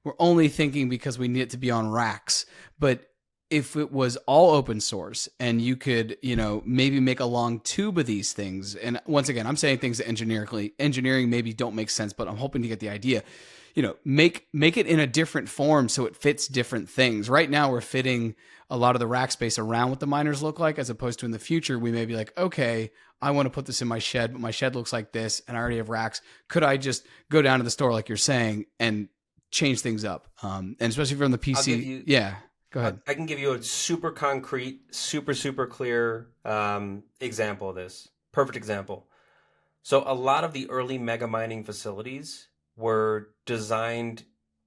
we're only thinking because we need it to be on racks. But if it was all open source and you could, maybe make a long tube of these things. And once again, I'm saying things that engineering maybe don't make sense, but I'm hoping to get the idea. Make it in a different form so it fits different things. Right now, we're fitting a lot of the rack space around what the miners look like, as opposed to in the future, we may be like, okay, I want to put this in my shed, but my shed looks like this, and I already have racks. Could I just go down to the store, like you're saying, and change things up? And especially from the PC, yeah. Go ahead. I can give you a super concrete, super clear example of this. Perfect example. So a lot of the early mega mining facilities were designed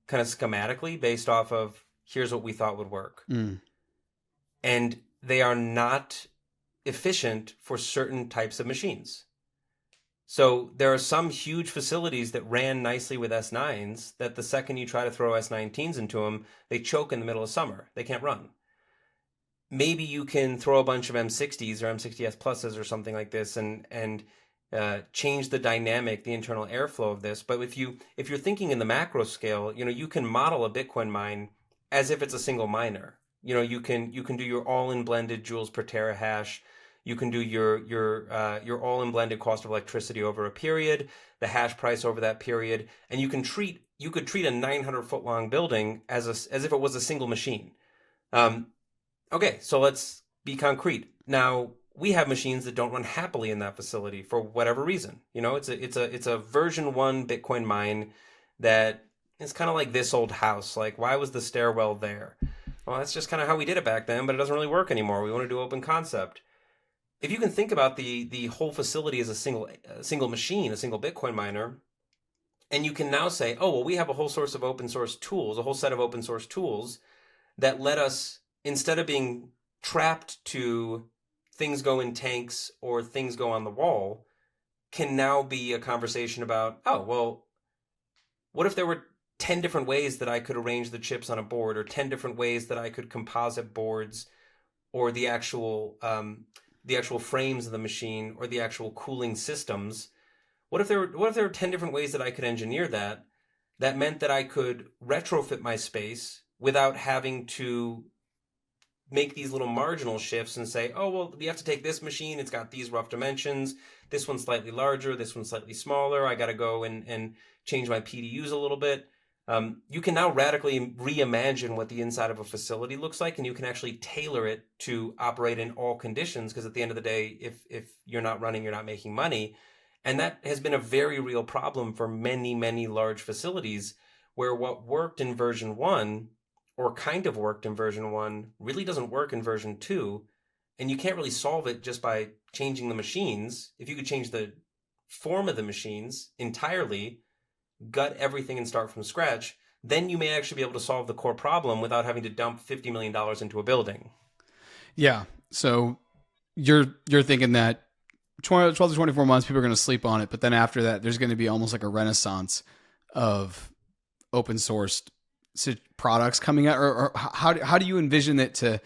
kind of schematically based off of here's what we thought would work. And they are not efficient for certain types of machines. So there are some huge facilities that ran nicely with S9s that the second you try to throw S19s into them, they choke in the middle of summer. They can't run. Maybe you can throw a bunch of M60s or M60S pluses or something like this and change the dynamic, the internal airflow of this. But if you're thinking in the macro scale, you can model a Bitcoin mine as if it's a single miner. You can do your all-in blended joules per terahash. You can do your all-in blended cost of electricity over a period, the hash price over that period, and you could treat a 900-foot long building as if it was a single machine. Okay, so let's be concrete. Now, we have machines that don't run happily in that facility for whatever reason. It's a version 1 Bitcoin mine that is kind of like this old house. Like, why was the stairwell there? Well, that's just kind of how we did it back then, but it doesn't really work anymore. We want to do open concept. If you can think about the whole facility as a single machine, a single Bitcoin miner, and you can now say, oh, well, we have a whole set of open source tools that let us, instead of being trapped to things go in tanks or things go on the wall, can now be a conversation about, oh, well, what if there were 10 different ways that I could arrange the chips on a board, or 10 different ways that I could composite boards, or the actual frames of the machine, or the actual cooling systems? What if there were 10 different ways that I could engineer that meant that I could retrofit my space without having to make these little marginal shifts and say, oh, well, we have to take this machine, it's got these rough dimensions, this one's slightly larger, this one's slightly smaller, I got to go and change my PDUs a little bit. You can now radically reimagine what the inside of a facility looks like, and you can actually tailor it to operate in all conditions, because at the end of the day, if you're not running, you're not making money. And that has been a very real problem for many, many large facilities, where what worked in version 1, or kind of worked in version 1, really doesn't work in version 2. And you can't really solve it just by changing the machines. If you could change the form of the machines entirely, gut everything and start from scratch, then you may actually be able to solve the core problem without having to dump $50 million into a building. Yeah. So you're thinking that 12 to 24 months, people are going to sleep on it. But then after that, there's going to be almost like a renaissance of open sourced products coming out. Or how do you envision it to...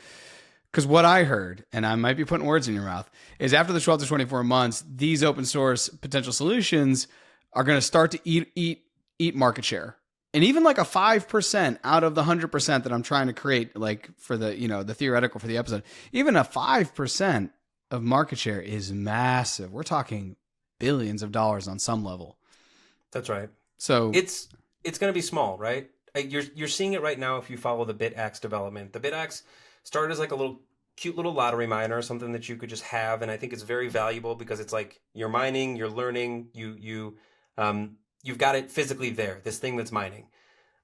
Because what I heard, and I might be putting words in your mouth, is after the 12 to 24 months, these open source potential solutions are going to start to eat market share. And even like a 5% out of the 100% that I'm trying to create, like for the, the theoretical for the episode, even a 5% of market share is massive. We're talking billions of dollars on some level. That's right. So it's going to be small, right? You're seeing it right now if you follow the Bitaxes development. The Bitaxes started as like a cute little lottery miner, something that you could just have, and I think it's very valuable because it's like you're mining, you're learning, you've got it physically there, this thing that's mining.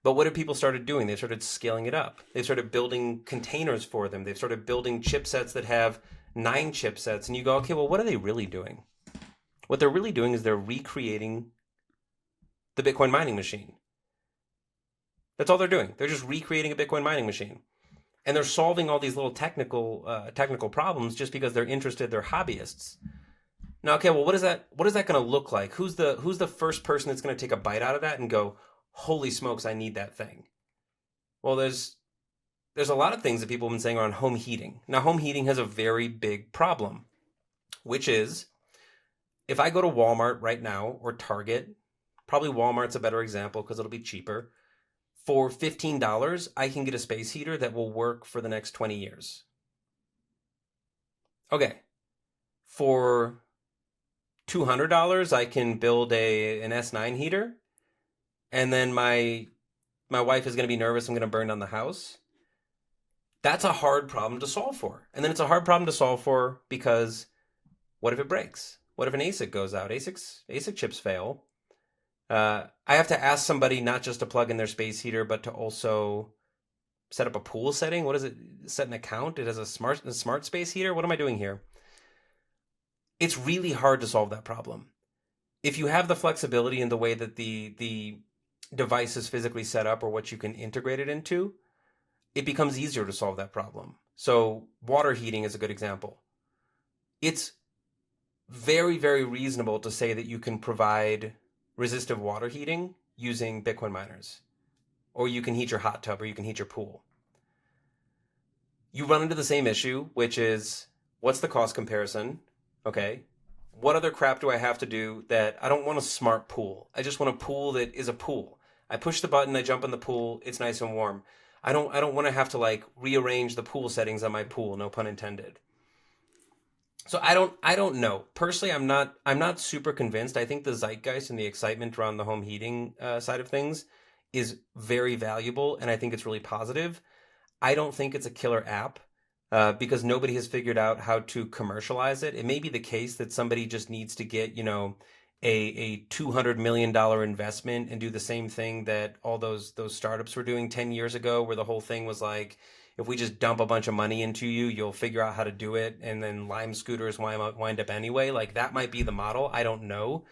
But what have people started doing? They started scaling it up. They started building containers for them. They've started building chipsets that have 9 chipsets, and you go, okay, well, what are they really doing? What they're really doing is they're recreating the Bitcoin mining machine. That's all they're doing. They're just recreating a Bitcoin mining machine. And they're solving all these little technical problems just because they're interested, they're hobbyists. Now, okay, well, what is that going to look like? Who's the first person that's going to take a bite out of that and go, holy smokes, I need that thing? Well, there's a lot of things that people have been saying around home heating. Now, home heating has a very big problem, which is if I go to Walmart right now, or Target, probably Walmart's a better example because it'll be cheaper. For $15, I can get a space heater that will work for the next 20 years. Okay. For $200, I can build an S9 heater, and then my wife is going to be nervous I'm going to burn down the house. That's a hard problem to solve for. And then it's a hard problem to solve for because what if it breaks? What if an ASIC goes out? ASIC chips fail. I have to ask somebody not just to plug in their space heater, but to also set up a pool setting. What is it? Set an account? It has a smart space heater? What am I doing here? It's really hard to solve that problem. If you have the flexibility in the way that the device is physically set up or what you can integrate it into, it becomes easier to solve that problem. So water heating is a good example. It's very, very reasonable to say that you can provide resistive water heating using Bitcoin miners, or you can heat your hot tub, or you can heat your pool. You run into the same issue, which is, what's the cost comparison? Okay. What other crap do I have to do that I don't want a smart pool? I just want a pool that is a pool. I push the button, I jump in the pool, it's nice and warm. I don't want to have to like rearrange the pool settings on my pool, no pun intended. So I don't know. Personally, I'm not super convinced. I think the zeitgeist and the excitement around the home heating side of things is very valuable, and I think it's really positive. I don't think it's a killer app because nobody has figured out how to commercialize it. It may be the case that somebody just needs to get, a $200 million investment and do the same thing that all those startups were doing 10 years ago, where the whole thing was like, if we just dump a bunch of money into you, you'll figure out how to do it. And then Lime scooters wind up anyway. Like, that might be the model. I don't know.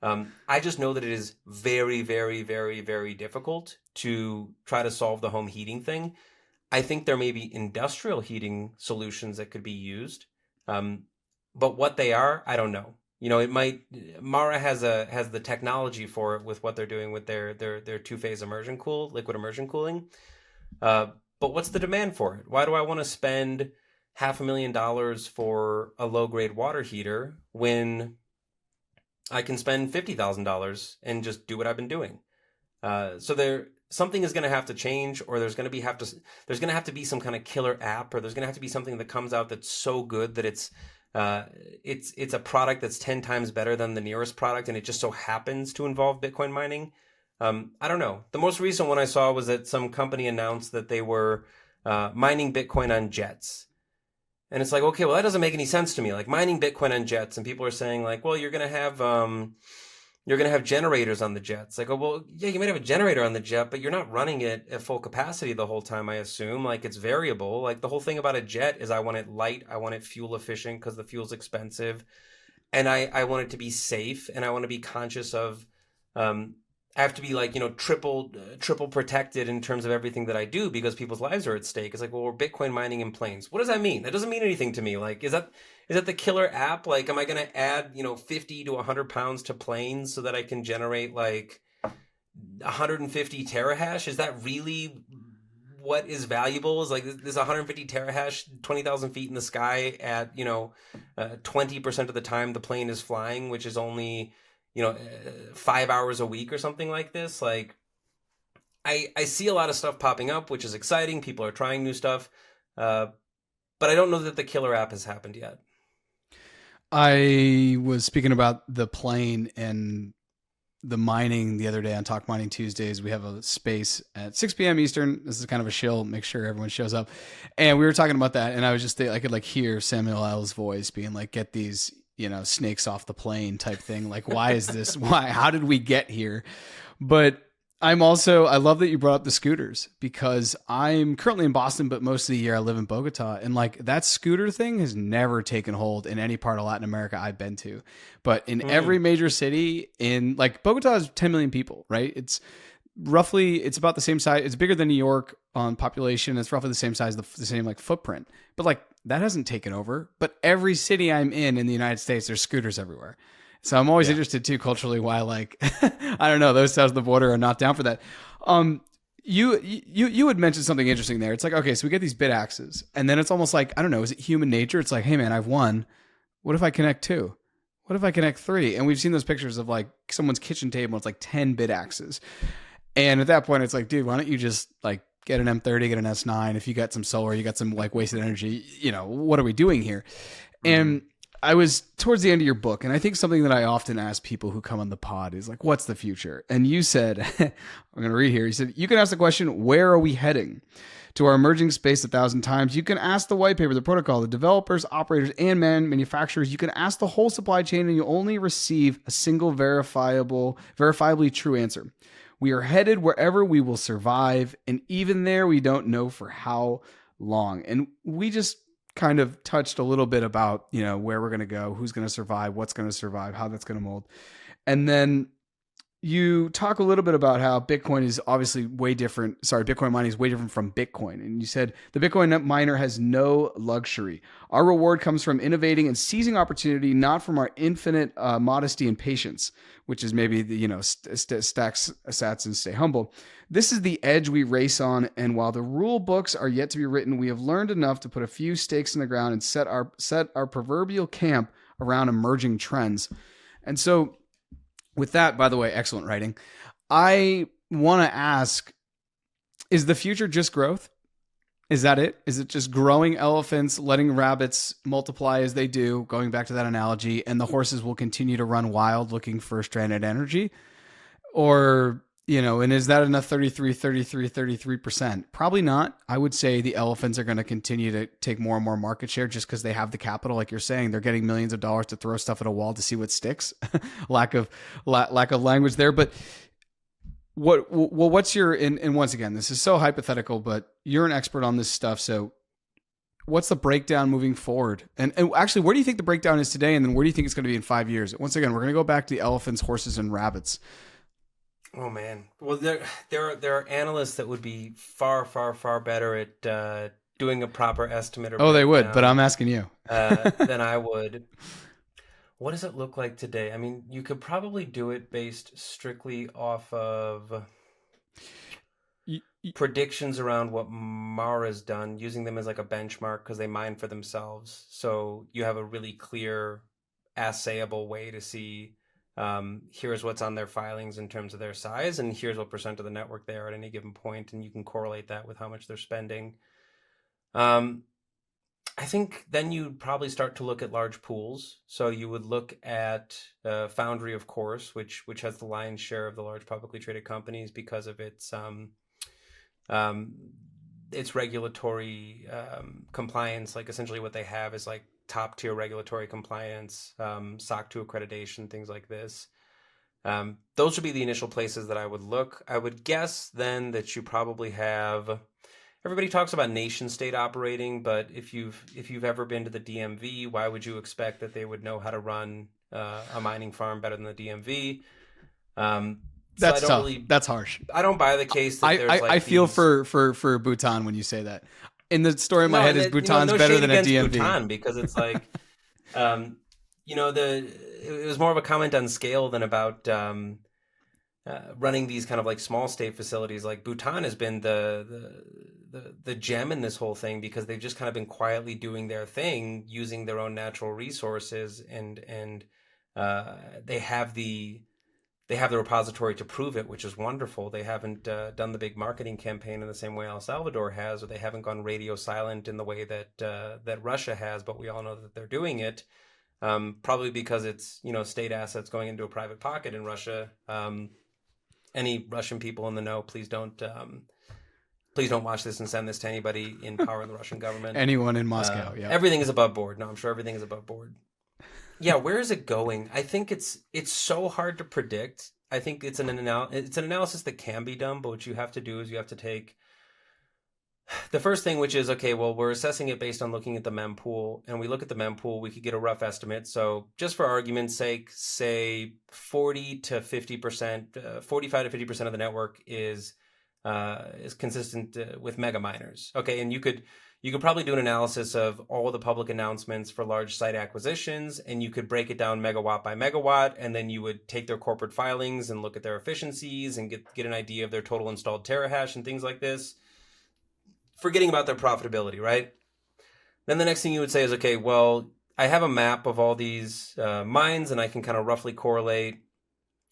I just know that it is very, very, very, very difficult to try to solve the home heating thing. I think there may be industrial heating solutions that could be used. But what they are, I don't know. It might, Mara has the technology for it with what they're doing with their two-phase liquid immersion cooling. But what's the demand for it? Why do I want to spend $500,000 for a low-grade water heater when I can spend $50,000 and just do what I've been doing? So something is going to have to change, or there's going to have to be some kind of killer app, or there's going to have to be something that comes out that's so good that it's a product that's 10 times better than the nearest product, and it just so happens to involve Bitcoin mining. I don't know. The most recent one I saw was that some company announced that they were mining Bitcoin on jets. And it's like, okay, well, that doesn't make any sense to me. Like, mining Bitcoin on jets, and people are saying like, well, you're going to have generators on the jets. Like, oh, well, yeah, you might have a generator on the jet, but you're not running it at full capacity the whole time, I assume. Like, it's variable. Like, the whole thing about a jet is I want it light, I want it fuel efficient because the fuel's expensive, and I want it to be safe, and I want to be conscious of I have to be like, triple protected in terms of everything that I do because people's lives are at stake. It's like, well, we're Bitcoin mining in planes. What does that mean? That doesn't mean anything to me. Like, is that the killer app? Like, am I going to add, 50 to 100 pounds to planes so that I can generate like 150 terahash? Is that really what is valuable? Is like this 150 terahash, 20,000 feet in the sky at, 20% of the time the plane is flying, which is only 5 hours a week or something like this. Like, I see a lot of stuff popping up, which is exciting. People are trying new stuff. But I don't know that the killer app has happened yet. I was speaking about the plane and the mining the other day on Talk Mining Tuesdays. We have a space at 6 p.m. Eastern. This is kind of a shill, make sure everyone shows up. And we were talking about that. And I was just, I could like hear Samuel L's voice being like, get these, snakes off the plane type thing. Like, why is this? Why? How did we get here? But I love that you brought up the scooters, because I'm currently in Boston, but most of the year I live in Bogota. And like, that scooter thing has never taken hold in any part of Latin America I've been to. But in every major city in like Bogota is 10 million people, right? It's about the same size. It's bigger than New York on population. It's roughly the same size, the same like footprint. But like, that hasn't taken over. But every city I'm in the United States, there's scooters everywhere. So I'm always interested too, culturally, why like, I don't know, those south of the border are not down for that. You had mentioned something interesting there. It's like, okay, so we get these Bitaxes, and then it's almost like, I don't know, is it human nature? It's like, hey man, I've won. What if I connect 2? What if I connect 3? And we've seen those pictures of like someone's kitchen table. It's like 10 Bitaxes. And at that point, it's like, dude, why don't you just like get an M30, get an S9? If you got some solar, you got some like wasted energy, what are we doing here? Mm-hmm. And I was towards the end of your book, and I think something that I often ask people who come on the pod is like, what's the future? And you said, I'm going to read here. You said, you can ask the question, where are we heading? To our emerging space 1,000 times. You can ask the white paper, the protocol, the developers, operators, and manufacturers. You can ask the whole supply chain, and you only receive a single verifiably true answer. We are headed wherever we will survive, and even there, we don't know for how long. And we just kind of touched a little bit about, where we're going to go, who's going to survive, what's going to survive, how that's going to mold. And then you talk a little bit about how Bitcoin is obviously way different. Sorry, Bitcoin mining is way different from Bitcoin. And you said the Bitcoin miner has no luxury. Our reward comes from innovating and seizing opportunity, not from our infinite modesty and patience, which is maybe the, stacks sats and stay humble. This is the edge we race on. And while the rule books are yet to be written, we have learned enough to put a few stakes in the ground and set our proverbial camp around emerging trends. And so, with that, by the way, excellent writing. I want to ask, is the future just growth? Is that it? Is it just growing elephants, letting rabbits multiply as they do, going back to that analogy, and the horses will continue to run wild looking for stranded energy? Or, and is that enough 33%? Probably not. I would say the elephants are going to continue to take more and more market share just because they have the capital. Like you're saying, they're getting millions of dollars to throw stuff at a wall to see what sticks. lack of language there. But what's your, and once again, this is so hypothetical, but you're an expert on this stuff. So what's the breakdown moving forward? And actually, where do you think the breakdown is today? And then where do you think it's going to be in 5 years? Once again, we're going to go back to the elephants, horses, and rabbits. Oh man. Well, there are analysts that would be far, far, far better at doing a proper estimate. Or they would, but I'm asking you. Than I would. What does it look like today? I mean, you could probably do it based strictly off of predictions around what Mara's done, using them as like a benchmark because they mine for themselves. So you have a really clear, assayable way to see. Here's what's on their filings in terms of their size, and here's what percent of the network they are at any given point, and you can correlate that with how much they're spending. I think then you'd probably start to look at large pools. So you would look at Foundry, of course, which has the lion's share of the large publicly traded companies because of its regulatory compliance. Like essentially what they have is like top tier regulatory compliance, SOC 2 accreditation, things like this. Those would be the initial places that I would look. I would guess then that you probably have, everybody talks about nation state operating, but if you've ever been to the DMV, why would you expect that they would know how to run a mining farm better than the DMV? That's tough. That's harsh. I don't buy the case that I feel for Bhutan when you say that. In the story in my head is Bhutan's better than a DMV. Bhutan, because it's like, it was more of a comment on scale than about running these kind of like small state facilities. Like Bhutan has been the gem in this whole thing because they've just kind of been quietly doing their thing, using their own natural resources, and they have the repository to prove it, which is wonderful. They haven't done the big marketing campaign in the same way El Salvador has, or they haven't gone radio silent in the way that Russia has, but we all know that they're doing it. Probably because it's, state assets going into a private pocket in Russia. Any Russian people in the know, please don't watch this and send this to anybody in power in the Russian government. Anyone in Moscow, yeah. Everything is above board. No, I'm sure everything is above board. Yeah, where is it going? I think it's so hard to predict. I think it's an analysis that can be done, but what you have to do is you have to take the first thing, which is, okay, well, we're assessing it based on looking at the mempool, and we look at the mempool, we could get a rough estimate. So just for argument's sake, say 40 to 50%, 45 to 50% of the network is consistent with mega miners. Okay, and you could probably do an analysis of all of the public announcements for large site acquisitions, and you could break it down megawatt by megawatt, and then you would take their corporate filings and look at their efficiencies and get an idea of their total installed terahash and things like this, forgetting about their profitability, right? Then the next thing you would say is, okay, well, I have a map of all these mines, and I can kind of roughly correlate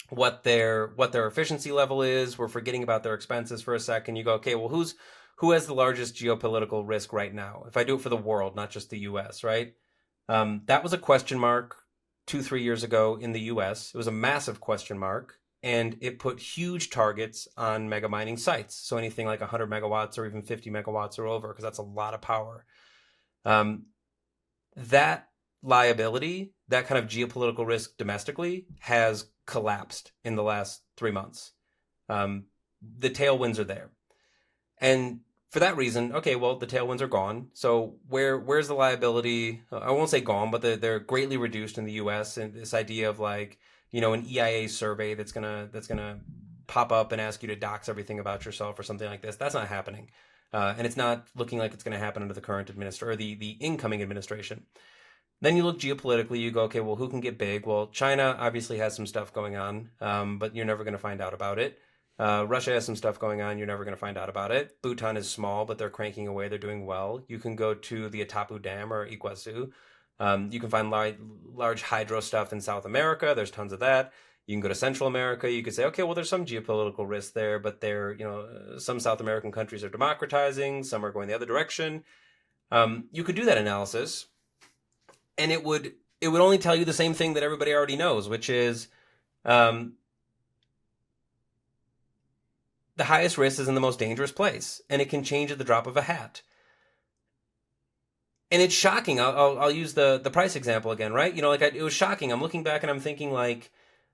what their efficiency level is. We're forgetting about their expenses for a second. You go, okay, well, who has the largest geopolitical risk right now? If I do it for the world, not just the U.S., right? That was a question mark 2, 3 years ago in the U.S. It was a massive question mark, and it put huge targets on mega mining sites. So anything like 100 megawatts or even 50 megawatts or over, because that's a lot of power. Um, that liability, that kind of geopolitical risk domestically, has collapsed in the last 3 months. The tailwinds are there, and for that reason, okay, well, the tailwinds are gone. So where's the liability? I won't say gone, but they're greatly reduced in the U.S. And this idea of like, an EIA survey that's gonna pop up and ask you to dox everything about yourself or something like this, that's not happening, and it's not looking like it's going to happen under the current administration or the incoming administration. Then you look geopolitically, you go, okay, well, who can get big? Well, China obviously has some stuff going on, but you're never going to find out about it. Russia has some stuff going on. You're never going to find out about it. Bhutan is small, but they're cranking away. They're doing well. You can go to the Itapu Dam or Iguazu. You can find large hydro stuff in South America. There's tons of that. You can go to Central America. You could say, okay, well, there's some geopolitical risk there, but some South American countries are democratizing. Some are going the other direction. You could do that analysis, and it would only tell you the same thing that everybody already knows, which is the highest risk is in the most dangerous place, and it can change at the drop of a hat. And it's shocking. I'll use the price example again, right? It was shocking. I'm looking back and I'm thinking like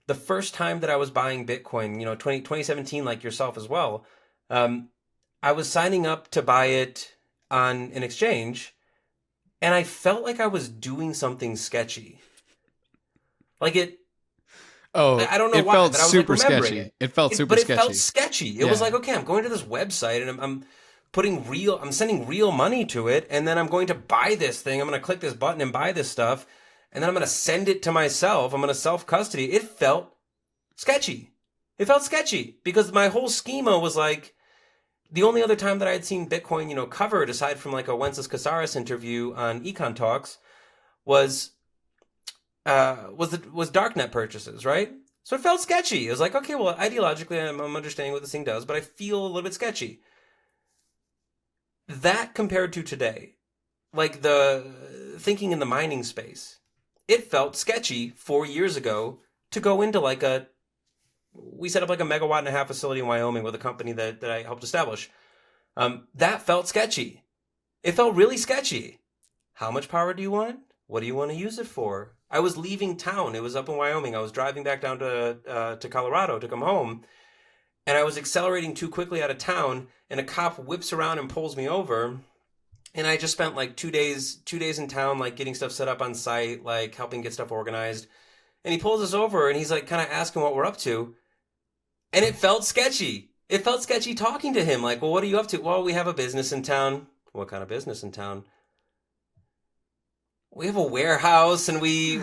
the first time that I was buying Bitcoin, 2017, like yourself as well, I was signing up to buy it on an exchange, and I felt like I was doing something sketchy. Like Oh, I don't know it why, felt but I was like super remembering sketchy. it. It felt super But it sketchy. felt sketchy. It was like, okay, I'm going to this website and I'm sending real money to it, and then I'm going to buy this thing. I'm going to click this button and buy this stuff, and then I'm going to send it to myself. I'm going to self custody. It felt sketchy. It felt sketchy because my whole schema was like the only other time that I had seen Bitcoin, covered aside from like a Wences Casares interview on Econ Talks was darknet purchases, right? So it felt sketchy. It was like, okay, well, ideologically, I'm understanding what this thing does, but I feel a little bit sketchy. That compared to today, like the thinking in the mining space, it felt sketchy 4 years ago to go into we set up like a megawatt and a half facility in Wyoming with a company that I helped establish. That felt sketchy. It felt really sketchy. How much power do you want? What do you want to use it for? I was leaving town. It was up in Wyoming. I was driving back down to Colorado to come home, and I was accelerating too quickly out of town, and a cop whips around and pulls me over. And I just spent like 2 days in town, like getting stuff set up on site, like helping get stuff organized. And he pulls us over, and he's like kind of asking what we're up to, and it felt sketchy. It felt sketchy talking to him. Like, well, what are you up to? Well, we have a business in town. What kind of business in town? We have a warehouse, and we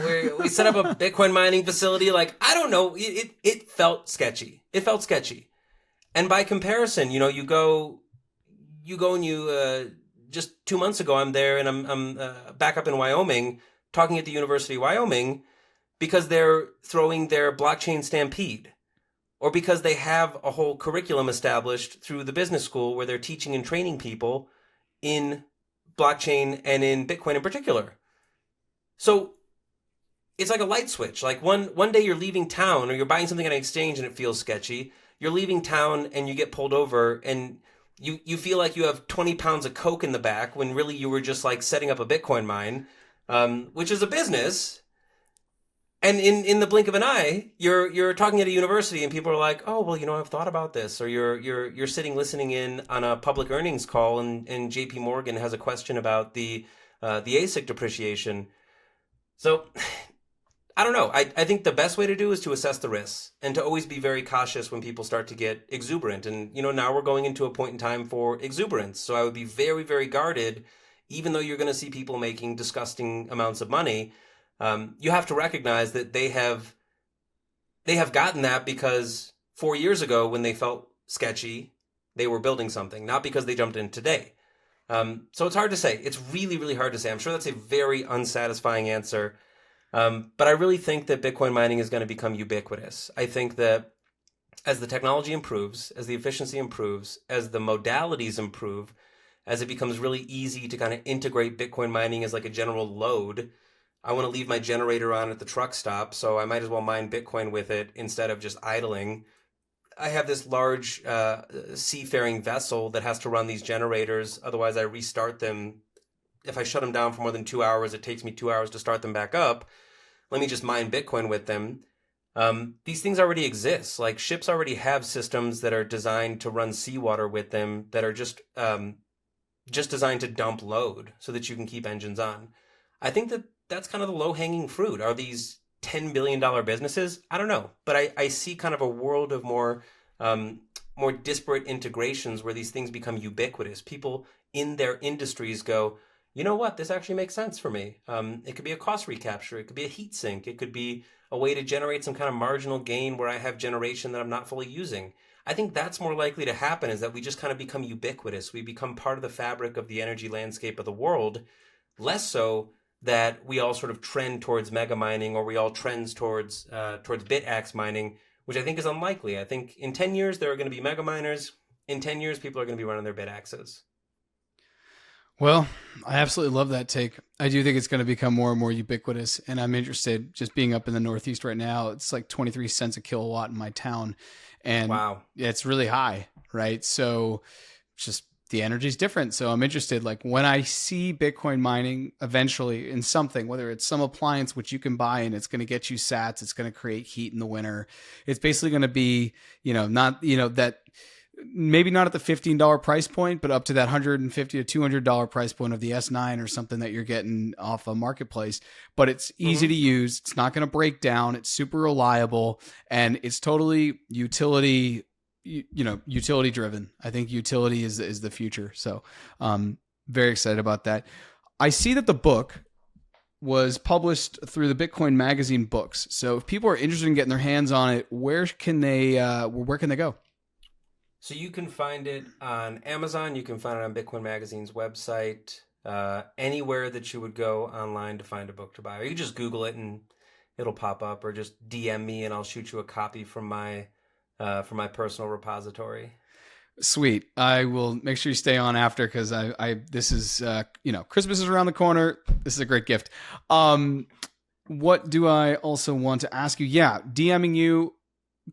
set up a Bitcoin mining facility. Like, I don't know. It felt sketchy. It felt sketchy. And by comparison, you go and just 2 months ago, I'm there, and I'm back up in Wyoming talking at the University of Wyoming because they're throwing their blockchain stampede, or because they have a whole curriculum established through the business school where they're teaching and training people in blockchain and in Bitcoin in particular. So it's like a light switch. Like one day you're leaving town or you're buying something on an exchange and it feels sketchy. You're leaving town and you get pulled over and you feel like you have 20 pounds of coke in the back when really you were just like setting up a Bitcoin mine, which is a business. And in the blink of an eye, you're talking at a university and people are like, oh, well, I've thought about this. Or you're sitting listening in on a public earnings call and JP Morgan has a question about the ASIC depreciation. So I don't know. I think the best way to do is to assess the risks and to always be very cautious when people start to get exuberant. And, now we're going into a point in time for exuberance. So I would be very, very guarded, even though you're going to see people making disgusting amounts of money. You have to recognize that they have gotten that because 4 years ago when they felt sketchy, they were building something, not because they jumped in today. So it's hard to say. It's really, really hard to say. I'm sure that's a very unsatisfying answer. But I really think that Bitcoin mining is going to become ubiquitous. I think that as the technology improves, as the efficiency improves, as the modalities improve, as it becomes really easy to kind of integrate Bitcoin mining as like a general load, I want to leave my generator on at the truck stop, so I might as well mine Bitcoin with it instead of just idling. I have this large seafaring vessel that has to run these generators. Otherwise, I restart them. If I shut them down for more than 2 hours, it takes me 2 hours to start them back up. Let me just mine Bitcoin with them. These things already exist. Like ships already have systems that are designed to run seawater with them that are just designed to dump load so that you can keep engines on. I think that that's kind of the low hanging fruit. Are these $10 billion businesses? I don't know, but I see kind of a world of more disparate integrations where these things become ubiquitous. People in their industries go, you know what, this actually makes sense for me. It could be a cost recapture. It could be a heat sink. It could be a way to generate some kind of marginal gain where I have generation that I'm not fully using. I think that's more likely to happen, is that we just kind of become ubiquitous. We become part of the fabric of the energy landscape of the world, less so that we all sort of trend towards mega mining, or we all trends towards Bitaxe mining, which I think is unlikely. I think in 10 years there are going to be mega miners. In 10 years people are going to be running their Bitaxes. Well, I absolutely love that take. I do think it's going to become more and more ubiquitous, and I'm interested. Just being up in the Northeast right now, it's like 23 cents a kilowatt in my town, and Wow. it's really high, right? So just the energy is different. So I'm interested. Like when I see Bitcoin mining eventually in something, whether it's some appliance which you can buy and it's going to get you sats, it's going to create heat in the winter. It's basically going to be, not, that maybe not at the $15 price point, but up to that $150 to $200 price point of the S9 or something that you're getting off a marketplace. But it's easy to use. It's not going to break down. It's super reliable, and it's totally utility driven. I think utility is the future. So very excited about that. I see that the book was published through the Bitcoin Magazine books. So if people are interested in getting their hands on it, where can they go? So you can find it on Amazon. You can find it on Bitcoin Magazine's website. Anywhere that you would go online to find a book to buy. Or you can just Google it and it'll pop up, or just DM me and I'll shoot you a copy from my personal repository. Sweet. I will make sure you stay on after, because this is, Christmas is around the corner. This is a great gift. What do I also want to ask you? Yeah. DMing you,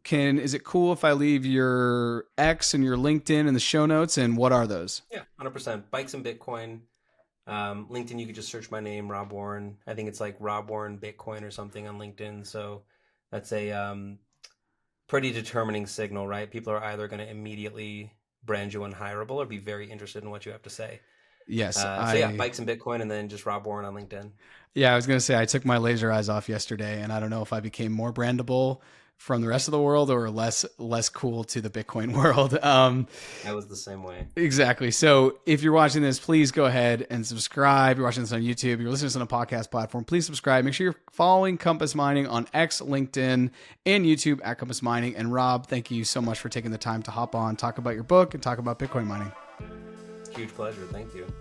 is it cool if I leave your X and your LinkedIn in the show notes? And what are those? Yeah, 100%. Bikes and Bitcoin. LinkedIn, you could just search my name, Rob Warren. I think it's like Rob Warren Bitcoin or something on LinkedIn. So that's a pretty determining signal, right? People are either going to immediately brand you unhireable or be very interested in what you have to say. Yes. Bikes and Bitcoin, and then just Rob Warren on LinkedIn. Yeah, I was going to say, I took my laser eyes off yesterday, and I don't know if I became more brandable from the rest of the world or less cool to the Bitcoin world. I was the same way. Exactly. So if you're watching this, please go ahead and subscribe. You're watching this on YouTube, you're listening to this on a podcast platform, please subscribe. Make sure you're following Compass Mining on X, LinkedIn, and YouTube at Compass Mining. And Rob, thank you so much for taking the time to hop on, talk about your book, and talk about Bitcoin mining. Huge pleasure. Thank you.